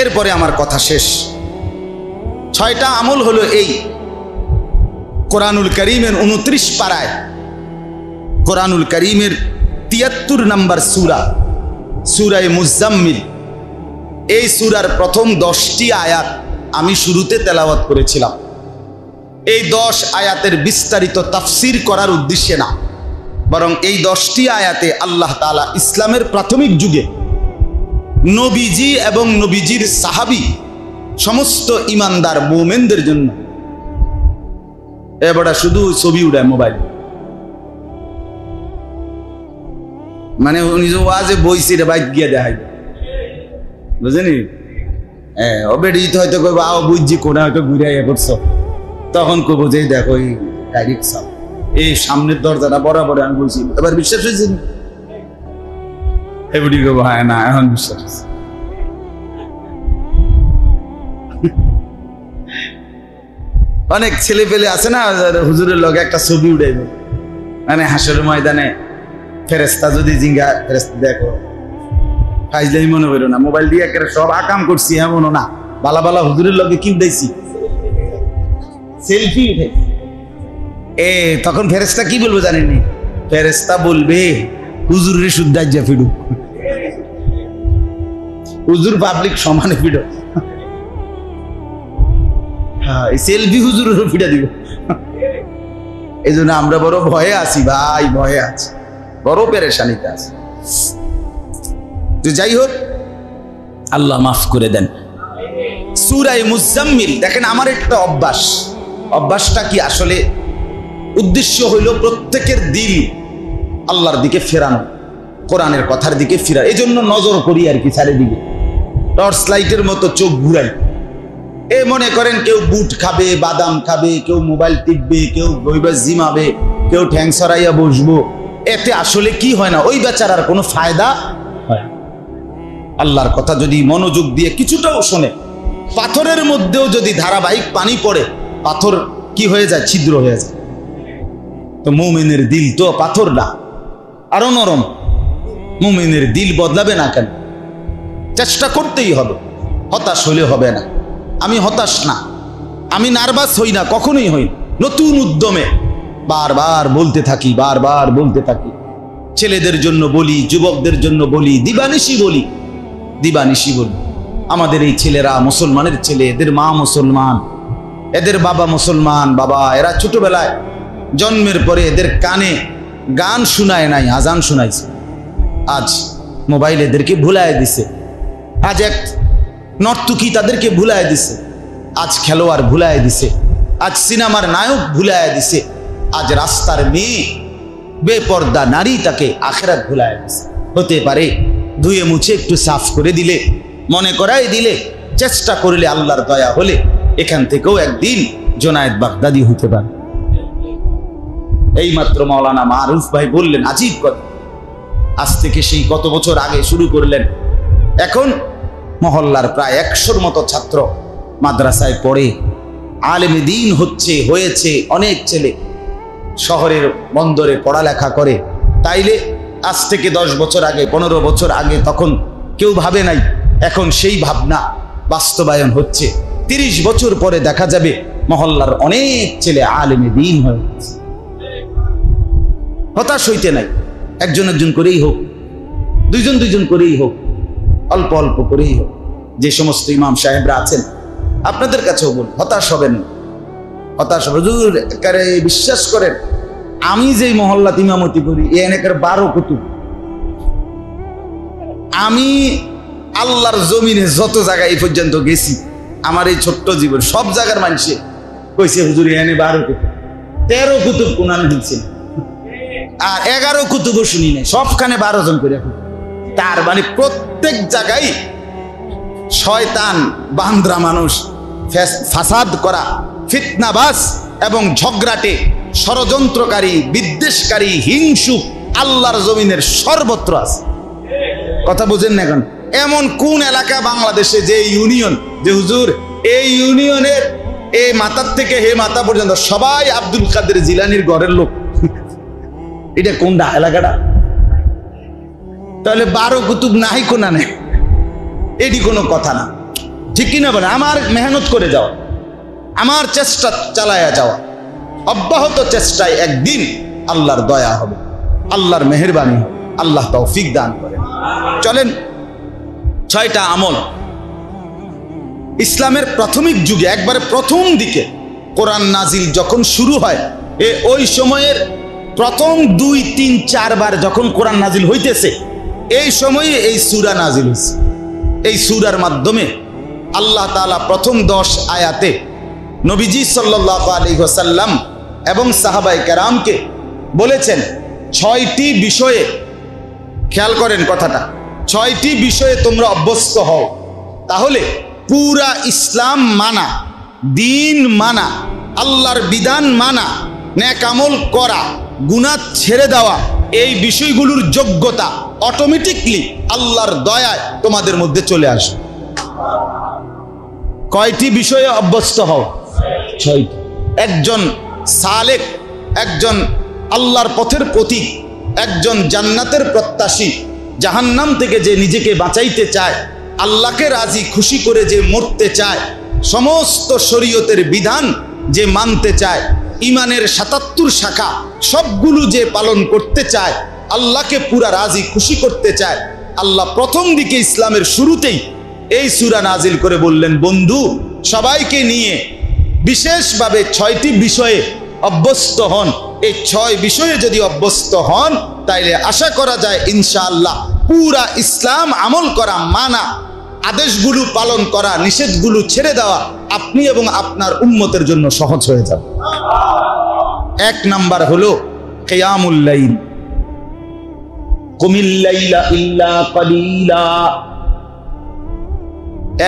এরপরে আমার কথা শেষ। 6টা আমল হলো এই। কোরআনুল কারীমের 29 পারায়, কোরআনুল কারীমের 73 নম্বর সূরা, সূরা মুজাম্মিল। এই সূরার প্রথম 10টি আয়াত আমি শুরুতে তেলাওয়াত করেছিলাম। এই 10 আয়াতের বিস্তারিত তাফসীর করার উদ্দেশ্যে না, বরং এই 10টি আয়াতে আল্লাহ তাআলা ইসলামের প্রাথমিক যুগে নবীজি এবং নবীজির সাহাবী সমস্ত ইমানদার মুমিনদের জন্য, এবারে শুধু ছবি উড়ায় মোবাইল, মানে উনি যে ওয়াজে বইছি রে বাইক গিয়ে দেখাই, বুঝেনি? হ্যাঁ, অবেডি হয়তো কইব আও বুঝছি কোনা হয়তো ঘুরে করছো, তখন কইব যে দেখো এই ডাইরেক্ট সাপ, এই সামনের দরজাটা বরাবর আমি বলছি, এবার বিশ্বাস হয়েছে? এবারই কইব হ্যাঁ না এখন বিশ্বাস হয়েছে। অনেক ছেলে পেলে আছে না, হুজুরের লগে একটা ছবি উঠাইবে, মানে হাসরের ময়দানে ফেরেস্তা যদি জিঙ্গা, ফেরেস্তা দেখো কাজলাই মনে হইল না, মোবাইল দিয়ে একেবারে সব আকাম করছি এমনও না, বালা বালা হুজুরের লগে কি উঠাইছি, সেলফি উঠাইছি। তখন ফেরেস্তা কি বলবো জানেননি? ফেরেস্তা বলবে হুজুরের শুদ্ধাজ্য ফিডু, হুজুর পাবলিক সমানে ফিডো। হ্যাঁ, সেলফি হুজুরের ফিডা দিব। এই জন্য আমরা বড় ভয়ে আছি ভাই, ভয়ে আছি, বড় পেরেশানিতে আছি। তো যাই হোক, আল্লাহ মাফ করে দেন। সূরা মুজাম্মিল দেখেন, আমার একটা অভ্যাস, অভ্যাসটা কি আসলে উদ্দেশ্য হইল প্রত্যেকের দিল আল্লাহর দিকে ফেরানো, কোরআনের কথার দিকে ফেরা। এই জন্য নজর করি আর কি, চারিদিকে টর্চ লাইটের মতো চোখ ঘুরাই। এ মনে করেন কেউ বুট খাবে, বাদাম খাবে, কেউ মোবাইল টিপবে, কেউ বইবা জিমাবে, কেউ ঠ্যাং সরাইয়া বসবো। এতে আসলে কি হয় না, ওই বেচারার কোনো ফায়দা হয়। আল্লাহর কথা যদি মনোযোগ দিয়ে কিছুটাও শোনে, পাথরের মধ্যেও যদি ধারাবাহিক পানি পড়ে, পাথর কি হয়ে যায়? ছিদ্র হয়ে যায়। তো মুমিনের দিল তো পাথর না, আরো নরম। মুমিনের দিল বদলাবে না কেন? চেষ্টা করতেই হবে, হতাশ হলে হবে না। আমি হতাশ না, আমি নার্ভাস হই না, কখনোই হই। নতুন উদ্যমে বারবার বলতে থাকি, বারবার বলতে থাকি। ছেলেদের জন্য বলি, যুবকদের জন্য বলি, দিবানিশি বলি, দিবানিশি বলি। আমাদের এই ছেলেরা মুসলমানের ছেলে, এদের মা মুসলমান, এদের বাবা মুসলমান। বাবা এরা ছোটবেলায় জন্মের পরে এদের কানে গান শোনায় নাই, আজান শোনাইছে। আজ মোবাইল এদেরকে ভুলায় দিছে। আজ এক নর্তকী তাদেরকে ভুলায় দিছে, আজ খেলোয়াড় ভুলায় দিছে, আজ সিনেমার নায়ক ভুলায় দিছে, আজ রাস্তার মেয়ে বেপর্দা নারী তাকে আখিরাত ভুলায় দিছে। হতে পারে ধুয়ে মুছে একটু সাফ করে দিলে, মনে করাই দিলে, চেষ্টা করলে, আল্লাহর দয়া হলে এখান থেকেও একদিন জোনায়েদ বাগদাদি হতে পারে। এইমাত্র মাওলানা মারুফ ভাই বললেন আজীব কথা, আজ থেকে সেই কত বছর আগে শুরু করলেন, এখন মহল্লার প্রায় 100-র মতো ছাত্র মাদ্রাসায় পড়ে, আলেমে দ্বীন হয়েছে অনেক ছেলে, শহরের বন্দরে পড়ালেখা করে। তাইলে আজ থেকে 10 বছর আগে, 15 বছর আগে তখন কেউ ভাবে নাই, এখন সেই ভাবনা বাস্তবায়ন হচ্ছে। 30 বছর পরে দেখা যাবে মহল্লার অনেক ছেলে আলেমে দ্বীন হয়ে গেছে। হতাশ হইতে নাই, একজন একজন করেই হোক, দুইজন করেই হোক, অল্প অল্প করেই হোক। যে সমস্ত ইমাম সাহেবরা আছেন আপনাদের কাছেও বল, হতাশ হবেন, হতাশ হবে। হুজুর বিশ্বাস করেন, আমি যেই মহল্লাতে ইমামতি করি এখানকার 12 কুতুব, আমি আল্লাহর জমিনে যত জায়গায় এই পর্যন্ত গেছি, আমার এই ছোট্ট জীবন সব জায়গার মানুষে কইছে হুজুর এখানে 12 কুতুব, 13 কুতুব কোরআন দিচ্ছে, আর 11 কুতুবও শুনি নাই, সবখানে 12 জন করে। তার মানে প্রত্যেক জায়গায় শয়তান বান্দরা মানুষ, ফাসাদ করা, ফিতনাবাজ এবং ঝগড়াটে, ষড়যন্ত্রকারী, বিদ্বেষকারী, হিংসুক আল্লাহর জমিনের সর্বত্র আছে। কথা বুঝেন না? এখন এমন কোন এলাকা বাংলাদেশে যে ইউনিয়ন, যে হুজুর এই ইউনিয়নের এই মাথার থেকে হে মাথা পর্যন্ত সবাই আব্দুল কাদের জিলানির ঘরের লোক, এটা কোনটা এলাকাটা? তাহলে 12 কুতুব নাই কোনা নেই, এটি কোনো কথা না, ঠিক কিনা বলে? আমার মেহনত করে যাওয়া, আমার চেষ্টা চালায়া যাওয়া, অব্যাহত চেষ্টায় একদিন আল্লাহর দয়া হবে, আল্লাহর মেহেরবানি হবে, আল্লাহ তৌফিক দান করেন। চলেন 6টা আমল ইসলামের প্রাথমিক যুগে, একবারে প্রথম দিকে কোরআন নাজিল যখন শুরু হয়, ওই সময়ের প্রথম 2, 3, 4 বার যখন কোরআন নাজিল হইতেছে, এই সময়ে এই সূরা নাজিল হয়েছে। এই সূরার মাধ্যমে আল্লাহ তাআলা প্রথম 10 আয়াতে নবীজি সাল্লাল্লাহু আলাইহি ওয়াসাল্লাম এবং সাহাবায়ে কেরামকে বলেছেন 6টি বিষয়ে, খেয়াল করেন কথাটা, 6টি বিষয়ে তোমরা অভ্যস্ত হও, তাহলে পুরা ইসলাম মানা, দিন মানা, আল্লাহর বিধান মানা, নেক আমল করা, গুনাহ ছেড়ে দেওয়া, এই বিষয়গুলোর যোগ্যতা অটোমেটিকলি আল্লাহর দয়ায় তোমাদের মধ্যে চলে আসে। কয়টি বিষয়ে অভ্যস্ত হও? 6টি। একজন সালেক, একজন আল্লাহর পথের প্রতীক, একজন জান্নাতের প্রত্যাশী, জাহান্নাম থেকে যে নিজেকে বাঁচাইতে চায়, আল্লাহকে রাজি খুশি করে যে মরতে চায়, সমস্ত শরীয়তের বিধান যে মানতে চায়, ইমানের 77 শাখা সবগুলো যে পালন করতে চায়, আল্লাহকে পুরা রাজি খুশি করতে চায়, আল্লাহ প্রথম দিকে ইসলামের শুরুতেই এই সূরা নাজিল করে বললেন, বন্ধু সবাইকে নিয়ে বিশেষভাবে 6টি বিষয়ে অভ্যস্ত হন। এই 6 বিষয়ে যদি অভ্যস্ত হন, তাইলে আশা করা যায় ইনশাআল্লাহ পুরা ইসলাম আমল করা, মানা, আদেশগুলো পালন করা, নিষেধগুলো ছেড়ে দেওয়া আপনি এবং আপনার উম্মতের জন্য সহজ হয়ে যাবে। 1 নাম্বার হলো কিয়ামুল লাইল, কুমিল লাইলা ইল্লা কালিলা।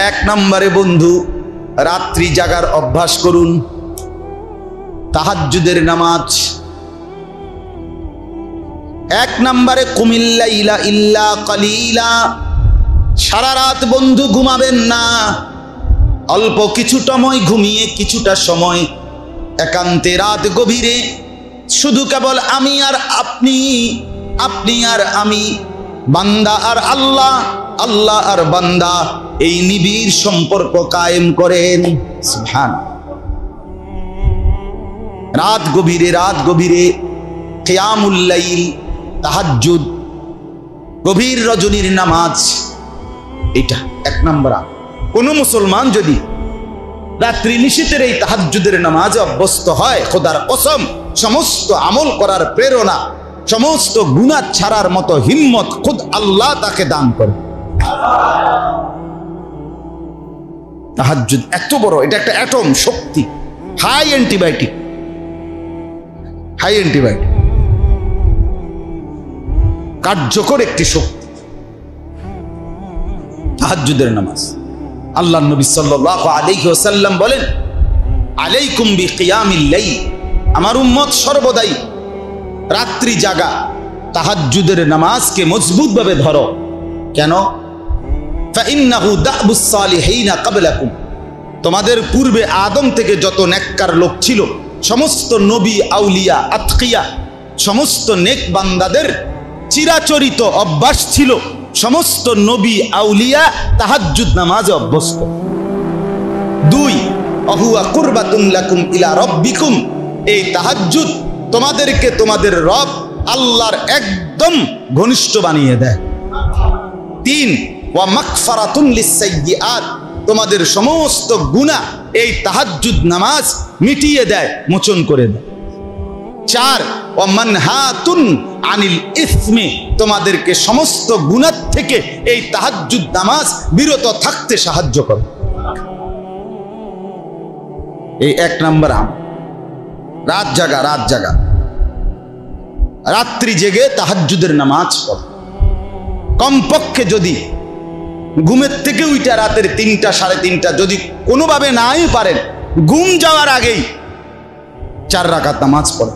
1 নম্বরে বন্ধু রাত্রি জাগার অভ্যাস করুন, তাহাজ্জুদের নামাজ। 1 নম্বরে কুমিল লাইলা ইল্লা কালিলা, সারা রাত বন্ধু ঘুমাবেন না, অল্প কিছুটা সময় ঘুমিয়ে কিছুটা সময় একান্তে রাত গভীরে শুধু কেবল আমি আর আপনি, আপনি আর আমি, বান্দা আর আল্লাহ, আল্লাহ আর বান্দা, এই নিবিড় সম্পর্ক কায়েম করেন। সুবহান। রাত গভীরে কিয়ামুল লাইল, তাহাজ্জুদ, গভীর রজনীর নামাজ, এটা 1 নম্বর। কোন মুসলমান যদি রাত্রি নিশীথের এই তাহাজ্জুদের নামাজে অভ্যস্ত হয়, খোদার কসম সমস্ত আমল করার প্রেরণা, সমস্ত গুনাহ ছাড়ার মতো হিম্মত খুদ আল্লাহ তাকে দান করে। তাহাজ্জুদ এত বড়, এটা একটা অ্যাটম শক্তি, হাই অ্যান্টিবায়োটিক, হাই অ্যান্টিবায়োটিক, কার্যকর একটি শক্তি তাহাজ্জুদের নামাজ। আল্লাহর নবী সাল্লাল্লাহু আলাইহি ওয়াসাল্লাম বলেন, আলাইকুম বিকিয়ামিল লাইল, আমার উম্মত সর্বদাই রাত্রি জাগা তাহাজ্জুদের নামাজকে মজবুত ভাবে ধরো। কেন? ফাইন্নাহু দাবুস সালিহিনা ক্বাবলাকুম, তোমাদের পূর্বে আদম থেকে যত নেককার লোক ছিল, সমস্ত নবী আউলিয়া আতকিয়া, সমস্ত নেক বান্দাদের চিরাচরিত অভ্যাস ছিল, সমস্ত নবী আউলিয়া তাহাজ্জুদ নামাজে অভ্যস্ত। 2, আহুয়া কুরবাতুন লাকুম ইলা রাব্বিকুম, এই তাহাজ্জুদ তোমাদেরকে তোমাদের রব আল্লাহর একদম ঘনিষ্ঠ বানিয়ে দেয়। 3, ওয়া মাগফিরাতুন লিস-সাইয়্যাত, তোমাদের সমস্ত গুনাহ এই তাহাজ্জুদ নামাজ মিটিয়ে দেয়, মোচন করে দেয়। 4, ওয়া মানহাতুন আনিল ইসমি, তোমাদেরকে সমস্ত গুনাহ থেকে এই তাহাজ্জুদ নামাজ বিরত থাকতে সাহায্য করে। এই 1 নাম্বার আমল, রাত জাগা, রাত জাগা, রাত্রি জেগে তাহাজ্জুদের নামাজ পড়ো। কমপক্ষে যদি ঘুমের থেকে উঠা রাতের 3টা 3:30 যদি কোনোভাবে নাই পারেন, ঘুম যাওয়ার আগেই 4 রাকাত নামাজ পড়ো।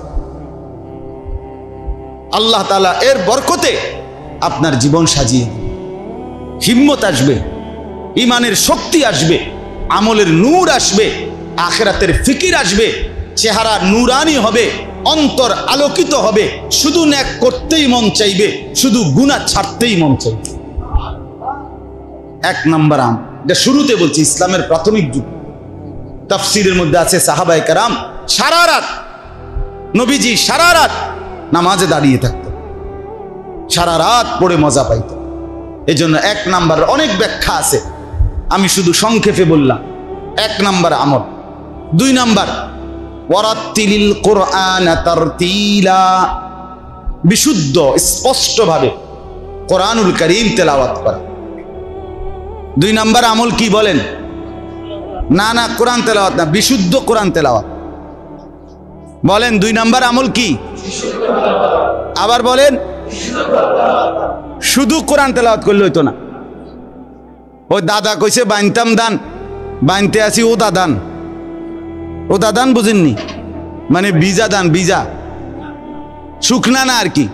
আল্লাহ তাআলা এর বরকতে আপনার জীবন সাজিয়ে দিবে, হিম্মত আসবে, ইমানের শক্তি আসবে, আমলের নূর আসবে, আখিরাতের ফিকির আসবে, চেহারা নূরানি হবে, অন্তর আলোকিত হবে, শুধু নেক করতেই মন চাইবে, শুধু গুনাহ ছাড়তেই মন চাইবে। 1 নাম্বার আমল, এটা শুরুতে বলছি, ইসলামের প্রাথমিক যুগ। তাফসীরের মধ্যে আছে সাহাবায়ে কেরাম সারা রাত, নবীজি সারা রাত নামাজে দাঁড়িয়ে থাকতো, সারা রাত পড়ে মজা পাইত। এই জন্য 1 নাম্বার, অনেক ব্যাখ্যা আছে, আমি শুধু সংক্ষেপে বললাম 1 নাম্বার আমল। 2 নাম্বার, ওয়ারাত্তিলিল কুরআন তারতিলা, বিশুদ্ধ স্পষ্টভাবে কোরআনুল কারীম তেলাওয়াত করা। 2 নাম্বার আমল কি বলেন? না না, কোরআন তেলাওয়াত না, বিশুদ্ধ কোরআন তেলাওয়াত। বলেন 2 নাম্বার আমল কি? আবার বলেন। শুধু কোরআন তেলাওয়াত করলে হইতো না। ওই দাদা কইছে বানতাম দান, বানতে আসি ও দাদান, ও দাদান বুঝেননি, মানে বিজা দান, বিজা শুকনা না আর কি,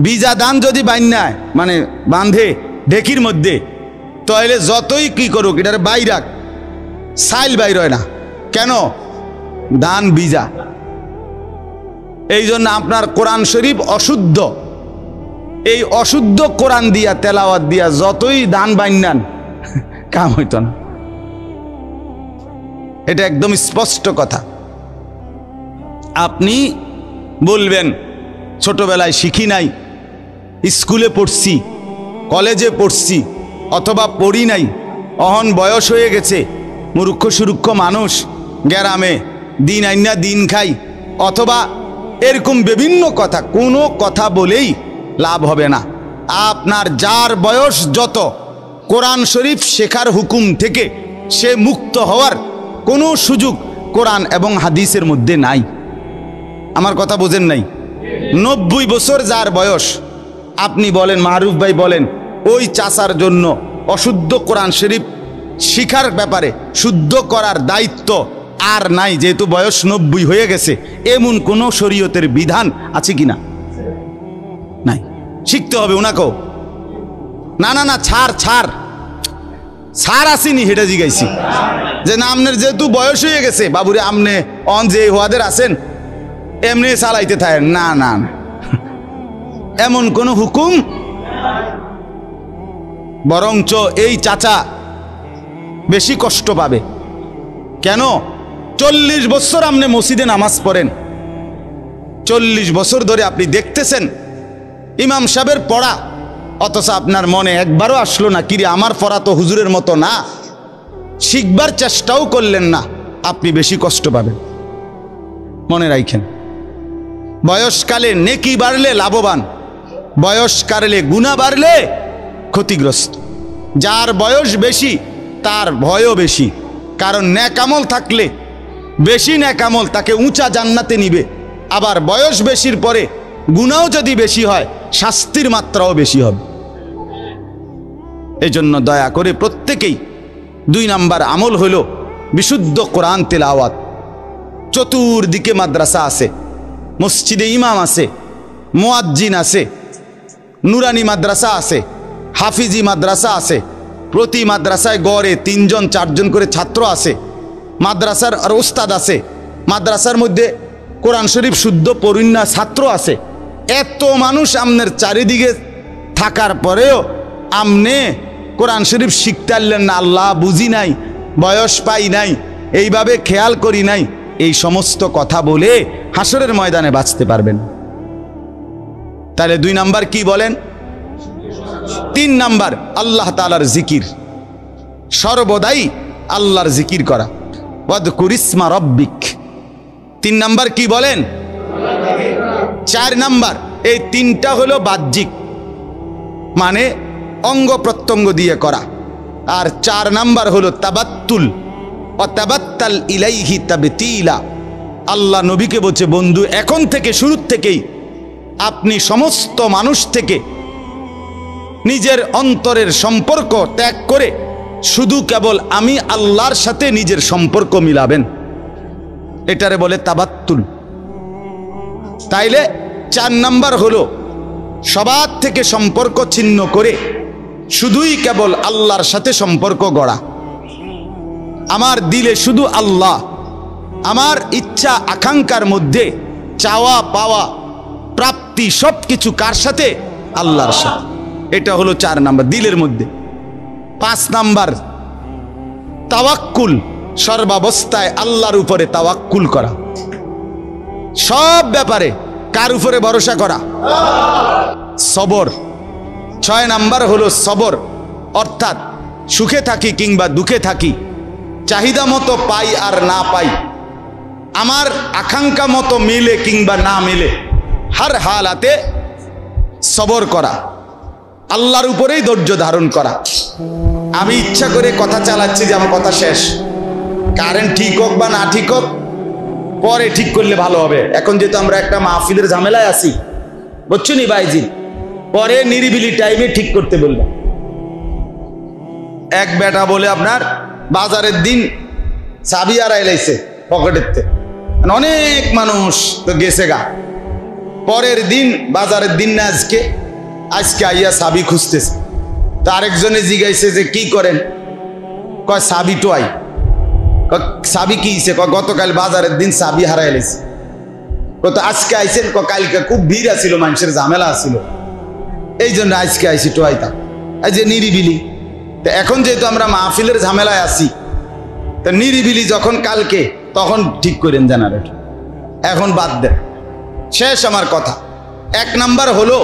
বিজা দান যদি বান্যায় মানে বাঁধে ঢেকির মধ্যে, তাহলে যতই কি করুক এটার বাইরাক সাইল বাইর হয় না। কেন? দান বিজা। এই জন্য আপনার কোরআন শরীফ অশুদ্ধ, এই অশুদ্ধ কোরআন দিয়া তেলাওয়াত দিয়া যতই দান বান্যান কাম হইত না। এটা একদম স্পষ্ট কথা। আপনি বলবেন ছোটবেলায় শিখি নাই, স্কুলে পড়ছি, কলেজে পড়ছি, অথবা পড়ি নাই, অহন বয়স হয়ে গেছে, মূর্খ সুরুক্ষ মানুষ, গ্রামে দিন আইনা দিন খাই, অথবা এরকম বিভিন্ন কথা, কোনো কথা বলেই লাভ হবে না। আপনার যার বয়স যত, কোরআন শরীফ শেখার হুকুম থেকে সে মুক্ত হওয়ার কোনো সুযোগ কোরআন এবং হাদিসের মধ্যে নাই। আমার কথা বোঝেন নাই? 90 বছর যার বয়স, আপনি বলেন, মাহরুফ ভাই বলেন, ওই চাচার জন্য অশুদ্ধ কোরআন শরীফ শিখার ব্যাপারে শুদ্ধ করার দায়িত্ব আর নাই, যেহেতু বয়স 90 হয়ে গেছে, এমন কোন শরীয়তের বিধান আছে কিনা? নাই। শিখতে হবে ওনাকেও। না না না, ছাড় ছাড় ছাড় আসিনি, হেঁটে জিগাইছি যে না, আপনার যেহেতু বয়স হয়ে গেছে বাবুরে, আপনি অন যে হওয়াদের আছেন এমনি চালাইতে থাকেন। না না, এমন কোন হুকুম। বরঞ্চ এই চাচা বেশি কষ্ট পাবে। কেন? 40 বছর আপনি মসজিদে নামাজ পড়েন, 40 বছর ধরে আপনি দেখতেছেন ইমাম সাহেবের পড়া, অথচ আপনার মনে একবারও আসলো না কিরে আমার পড়া তো হুজুরের মতো না, শিখবার চেষ্টাও করলেন না, আপনি বেশি কষ্ট পাবেন। মনে রাখেন, বয়সকালে নেকি বাড়লে লাভবান, বয়সকালে গুনাহ বাড়লে ক্ষতিগ্রস্ত। যার বয়স বেশি তার ভয়ও বেশি, কারণ ন্যাকামল থাকলে বেশি ন্যাকামল তাকে উঁচা জান্নাতে নিবে, আবার বয়স বেশির পরে গুনাহও যদি বেশি হয় শাস্তির মাত্রাও বেশি হবে। এজন্য দয়া করে প্রত্যেকেই 2 নাম্বার আমল হলো বিশুদ্ধ কোরআন তেলাওয়াত। চতুর্দিকে মাদ্রাসা আছে, মসজিদে ইমাম আছে, মুয়াজ্জিন আছে, নুরানি মাদ্রাসা আছে, হাফিজি মাদ্রাসা আছে, প্রতি মাদ্রাসায় গড়ে 3 জন 4 জন করে ছাত্র আছে, মাদ্রাসার আর ওস্তাদ আছে, মাদ্রাসার মধ্যে কোরআন শরীফ শুদ্ধ পড়ুন্না ছাত্র আছে। এত মানুষ আমনের চারিদিকে থাকার পরেও আমনে কোরআন শরীফ শিখতে পারলেন না, আল্লাহ বুঝি নাই, বয়স পাই নাই, এইভাবে খেয়াল করি নাই, এই সমস্ত কথা বলে হাসরের ময়দানে বাঁচতে পারবেন। তাহলে 2 নাম্বার কি বলেন? 3 নাম্বার আল্লাহ তাআলার জিকির, সর্বদাই আল্লাহর জিকির করা। ওয়াদকুর ইসমা রব্বিক। 3 নাম্বার কি বলেন? 4 নাম্বার, এই 3টা হলো বাহ্যিক, মানে অঙ্গ প্রত্যঙ্গ দিয়ে করা। আর 4 নাম্বার হলো তাবাত্তুল, অতাবাত্তাল ইলাইহি তাবতিলা। আল্লাহ নবীকে বলছে, বন্ধু এখন থেকে শুরু থেকেই আপনি সমস্ত মানুষ থেকে নিজের অন্তরের সম্পর্ক ত্যাগ করে শুধু কেবল আমি আল্লাহর সাথে নিজের সম্পর্ক মিলাবেন, এটারে বলে তাবাত্তুল। তাইলে 4 নাম্বার হলো সবার থেকে সম্পর্ক ছিন্ন করে শুধুই কেবল আল্লাহর সাথে সম্পর্ক গড়া। আমার দিলে শুধু আল্লাহ, আমার ইচ্ছা আকাঙ্ক্ষার মধ্যে চাওয়া পাওয়া প্রাপ্তি সবকিছু কার সাথে? আল্লাহর সাথে। এটা হলো 4 নাম্বার দিলের মধ্যে। 5 নাম্বার তাওয়াক্কুল, সর্বাবস্থায় আল্লাহর উপরে তাওয়াক্কুল করা, সব ব্যাপারে কার উপরে ভরসা করা? সবর। 6 নাম্বার হলো সবর, অর্থাৎ সুখে থাকি কিংবা দুঃখে থাকি, চাহিদা মতো পাই আর না পাই, আমার আকাঙ্ক্ষা মতো মিলে কিংবা না মিলে, হার হালাতে সবর করা, আল্লাহর উপরেই ধৈর্য ধারণ করা। আমি ইচ্ছা করে কথা চালাচ্ছি যে আমার কথা শেষ, কারেন্ট ঠিক হোক বা না ঠিক হোক পরে ঠিক করলে ভালো হবে। এখন যেহেতু আমরা একটা মাহফিলের ঝামেলায় আছি, বুঝছো নি ভাইজি, পরে নিরিবিলি টাইমে ঠিক করতে বললাম। এক বেটা বলে আপনার বাজারের দিন চাবি হারাই লাইছে পকেটেতে, অনেক মানুষ তো গেছে গা, পরের দিন বাজারের দিন না আজকে, আজকে আইয়া চাবি খুঁজতেছে। তো আরেকজনে জিগাইছে যে কি করেন? কয় চাবি টোয়াই। চাবি কি হিসে? গতকাল বাজারের দিন চাবি হারাই লাইছে। কত আজকে আইছেন? কালকে খুব ভিড় আছিল, মানুষের ঝামেলা আছিল, এই জন্য আজকে আইসি টোয়াইতা। এই যে নিরিবিলি, তো এখন যেহেতু আমরা মাহফিলের ঝামেলায় আছি, তো নিরিবিলি যখন কালকে তখন ঠিক করেন জেনারেটর, এখন বাদ দেন। শেষ আমার কথা। 1 নাম্বার হলো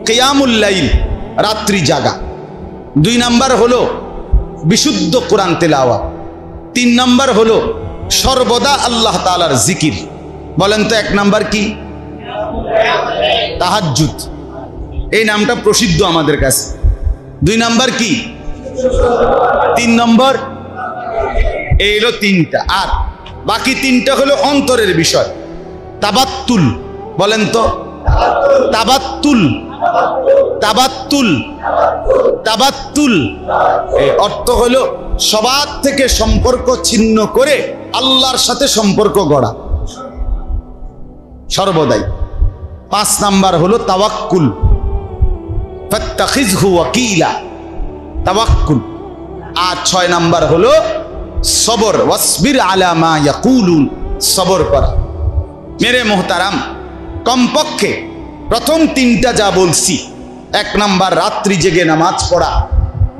কিয়ামুল লাইল, রাত্রি জাগা। 2 নাম্বার হলো বিশুদ্ধ কোরআন তেলাওয়াত। 3 নাম্বার হলো সর্বদা আল্লাহ তাআলার জিকির। বলেন তো 1 নাম্বার কি? তাহাজ্জুদ, এই নামটা প্রসিদ্ধ আমাদের কাছে। 2 নাম্বার কি? 3 নম্বর, এই হলো 3টা। আর বাকি 3টা হলো অন্তরের বিষয়। তাবাত্তুল, বলেন তো তাবাত্তুল, তাবাত্তুল, তাবাত্তুল এই অর্থ হলো সবার থেকে সম্পর্ক ছিন্ন করে আল্লাহর সাথে সম্পর্ক গড়া সর্বদাই। 5 নাম্বার হলো তাওয়াক্কুল, ফাত্তাখিযহু ওয়াকিলা, তাওয়াক্কুল। আর 6 নাম্বার হলো সবর, ওয়াসবির আলা মা ইয়াকুলুন, সবর করা। মেরে মোহতারাম, কমপক্ষে প্রথম 3টা যা বলছি, 1 নাম্বার রাত্রি জেগে নামাজ পড়া,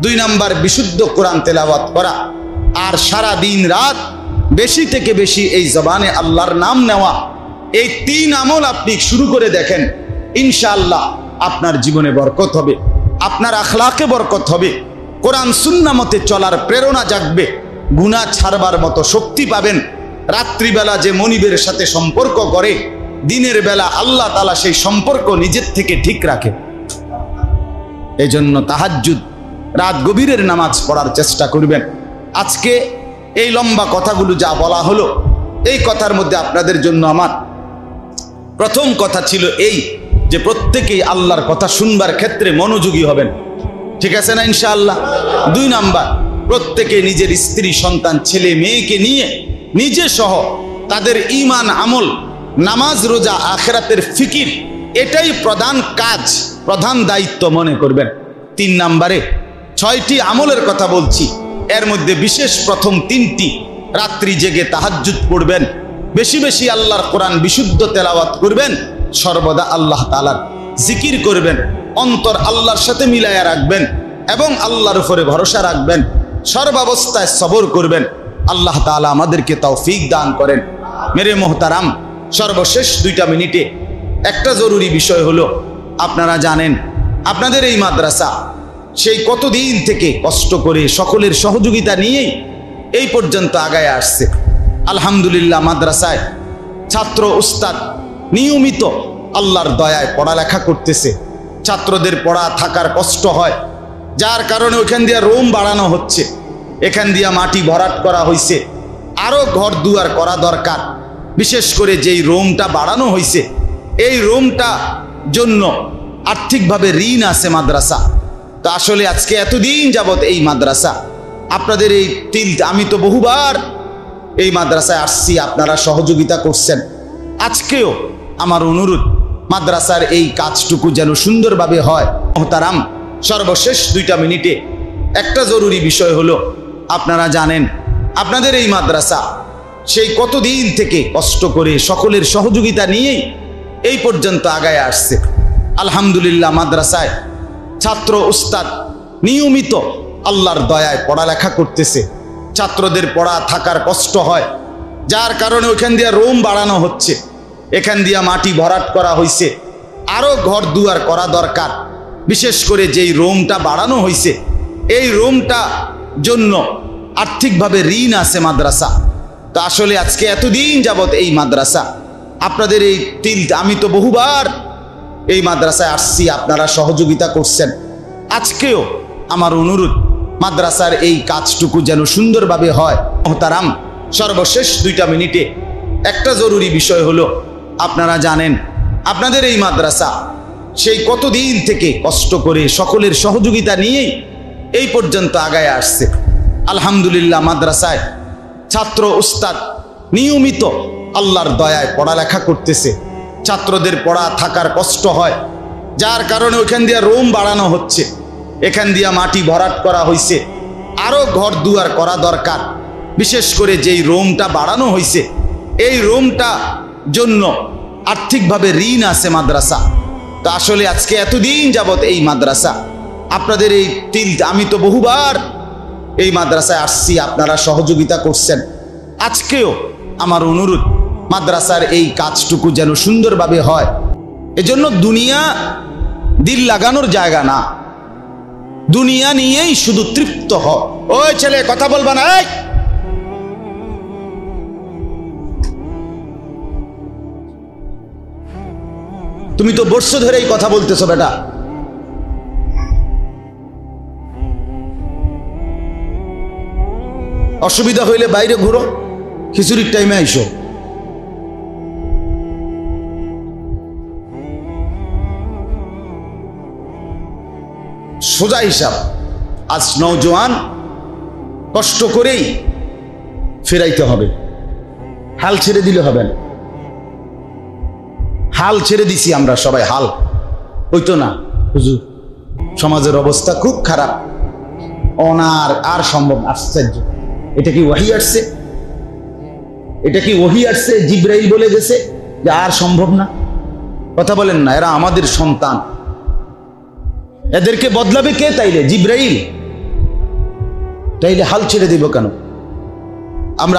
2 নাম্বার বিশুদ্ধ কোরআন তেলাওয়াত করা, আর সারা দিন রাত বেশি থেকে বেশি এই জবানে আল্লাহর নাম নেওয়া, এই 3 আমল আপনি শুরু করে দেখেন, ইনশাআল্লাহ আপনার জীবনে বরকত হবে, আপনার আখলাকে বরকত হবে, কোরআন সুন্নাহ মতে চলার প্রেরণা জাগবে, গুনাহ ছাড়বার মতো শক্তি পাবেন। রাত্রিবেলা যে মনিবের সাথে সম্পর্ক করে, দিনের বেলা আল্লাহ তাআলা সেই সম্পর্ক নিজের থেকে ঠিক রাখে। এই জন্য তাহাজ্জুদ রাত গভীরের নামাজ পড়ার চেষ্টা করবেন। আজকে এই লম্বা কথাগুলো যা বলা হলো, এই কথার মধ্যে আপনাদের জন্য আমার প্রথম কথা ছিল এই যে প্রত্যেকেই আল্লাহর কথা শুনবার ক্ষেত্রে মনোযোগী হবেন। ঠিক আছে না ইনশাআল্লাহ? 2 নাম্বার, প্রত্যেকে নিজের স্ত্রী সন্তান ছেলে মেয়েকে নিয়ে নিজে সহ তাদের ঈমান আমল, নামাজ রোজা আখিরাতের ফিকির, এটাই প্রধান কাজ, প্রধান দায়িত্ব মনে করবেন। 3 নাম্বারে 6টি আমলের কথা বলছি, এর মধ্যে বিশেষ প্রথম 3টি, রাত্রি জেগে তাহাজ্জুদ পড়বেন, বেশি বেশি আল্লাহর কোরআন বিশুদ্ধ তেলাওয়াত করবেন, সর্বদা আল্লাহ তাআলার জিকির করবেন, অন্তর আল্লাহর সাথে মিলায়া রাখবেন এবং আল্লাহর উপরে ভরসা রাখবেন, সর্বাবস্থায় সবর করবেন। আল্লাহ তাআলা আমাদেরকে তৌফিক দান করেন। মেরে মোহতারাম, সর্বশেষ 2টা মিনিটে একটা জরুরি বিষয় হলো, আপনারা জানেন আপনাদের এই মাদ্রাসা সেই কতদিন থেকে কষ্ট করে সকলের সহযোগিতা নিয়েই এই পর্যন্ত আগায় আসছে। আলহামদুলিল্লাহ, মাদ্রাসায় ছাত্র উস্তাদ নিয়মিত আল্লাহর দয়ায় পড়ালেখা করতেছে। ছাত্রদের পড়া থাকার কষ্ট হয়, যার কারণে ওইখান দিয়ে রুম বাড়ানো হচ্ছে, এখান দিয়ে মাটি ভরাট করা হয়েছে, আরো ঘর দুয়ার করা দরকার। বিশেষ করে যেই রুমটা বাড়ানো হয়েছে, এই রুমটা জন্য আর্থিকভাবে ঋণ আছে মাদ্রাসা। তো আসলে আজকে এতদিন যাবত এই মাদ্রাসা আপনাদের এই আমি তো বহুবার এই মাদ্রাসায় আসছি, আপনারা সহযোগিতা করছেন। আজকেও আমার অনুরোধ, মাদ্রাসার এই কাজটুকু যেন সুন্দরভাবে হয়। মোহতারাম, সর্বশেষ 2টা মিনিটে একটা জরুরি বিষয় হলো, আপনারা জানেন আপনাদের এই মাদ্রাসা সেই কতদিন থেকে কষ্ট করে সকলের সহযোগিতা নিয়েই এই পর্যন্ত আগায় আসছে। আলহামদুলিল্লাহ, মাদ্রাসায় ছাত্র উস্তাদ নিয়মিত আল্লাহর দয়ায় পড়ালেখা করতেছে। ছাত্রদের পড়া থাকার কষ্ট হয়, যার কারণে ওইখান দিয়ে রুম বাড়ানো হচ্ছে, এখান দিয়ে মাটি ভরাট করা হয়েছে, আরো ঘর দুয়ার করা দরকার। বিশেষ করে যেই রুমটা বাড়ানো হয়েছে, এই রুমটা জন্য আর্থিকভাবে ঋণ আছে মাদ্রাসা। তো আসলে আজকে এতদিন যাবত এই মাদ্রাসা আপনাদের এই আমি তো বহুবার এই মাদ্রাসায় আসছি, আপনারা সহযোগিতা করছেন। আজকেও আমার অনুরোধ, মাদ্রাসার এই কাজটুকু যেন সুন্দরভাবে হয়। মোহতারাম, সর্বশেষ 2টা মিনিটে একটা জরুরি বিষয় হলো, আপনারা জানেন আপনাদের এই মাদ্রাসা সেই কতদিন থেকে কষ্ট করে সকলের সহযোগিতা নিয়েই এই পর্যন্ত আগায় আসছে। আলহামদুলিল্লাহ, মাদ্রাসায় ছাত্র উস্তাদ নিয়মিত আল্লাহর দয়ায় পড়ালেখা করতেছে। ছাত্রদের পড়া থাকার কষ্ট হয়, যার কারণে ওইখান দিয়ে রুম বাড়ানো হচ্ছে, এখান দিয়ে মাটি ভরাট করা হয়েছে, আরো ঘর দুয়ার করা দরকার। বিশেষ করে যেই রুমটা বাড়ানো হয়েছে, এই রুমটা জন্য আর্থিকভাবে ঋণ আছে মাদ্রাসা। তো আসলে আজকে এতদিন যাবত এই মাদ্রাসা আপনাদের এই আমি তো বহুবার এই মাদ্রাসায় আসছি, আপনারা সহযোগিতা করছেন। আজকেও আমার অনুরোধ, মাদ্রাসার এই কাজটুকু যেন সুন্দরভাবে হয়। এজন্য দুনিয়া দিল লাগানোর জায়গা না, দুনিয়া নিয়েই শুধু তৃপ্ত হয়। ওই ছেলে, কথা বলবা না, তুমি তো বর্ষ ধরে এই কথা বলতেছো বেটা। অসুবিধা হইলে বাইরে ঘুরো, খিচুড়ির টাইমে আইসো। সোজা হিসাব, আজ নওজোয়ান কষ্ট করেই ফেরাইতে হবে, হাল ছেড়ে দিলে হবে না। হাল ছেড়ে দিছি আমরা সবাই, হাল হইতো না। হুজুর, সমাজের অবস্থা খুব খারাপ, অনার আর সম্ভব। আশ্চর্য, এটা কি ওহী আসছে? এটা কি ওহী আসছে? জিব্রাইল বলে গেছে যে আর সম্ভব না? কথা বলেন না, এরা আমাদের সন্তান, এদেরকে বদলাবে কে? তাইলে জিব্রাইল? তাইলে হাল ছেড়ে দিব কেন আমরা?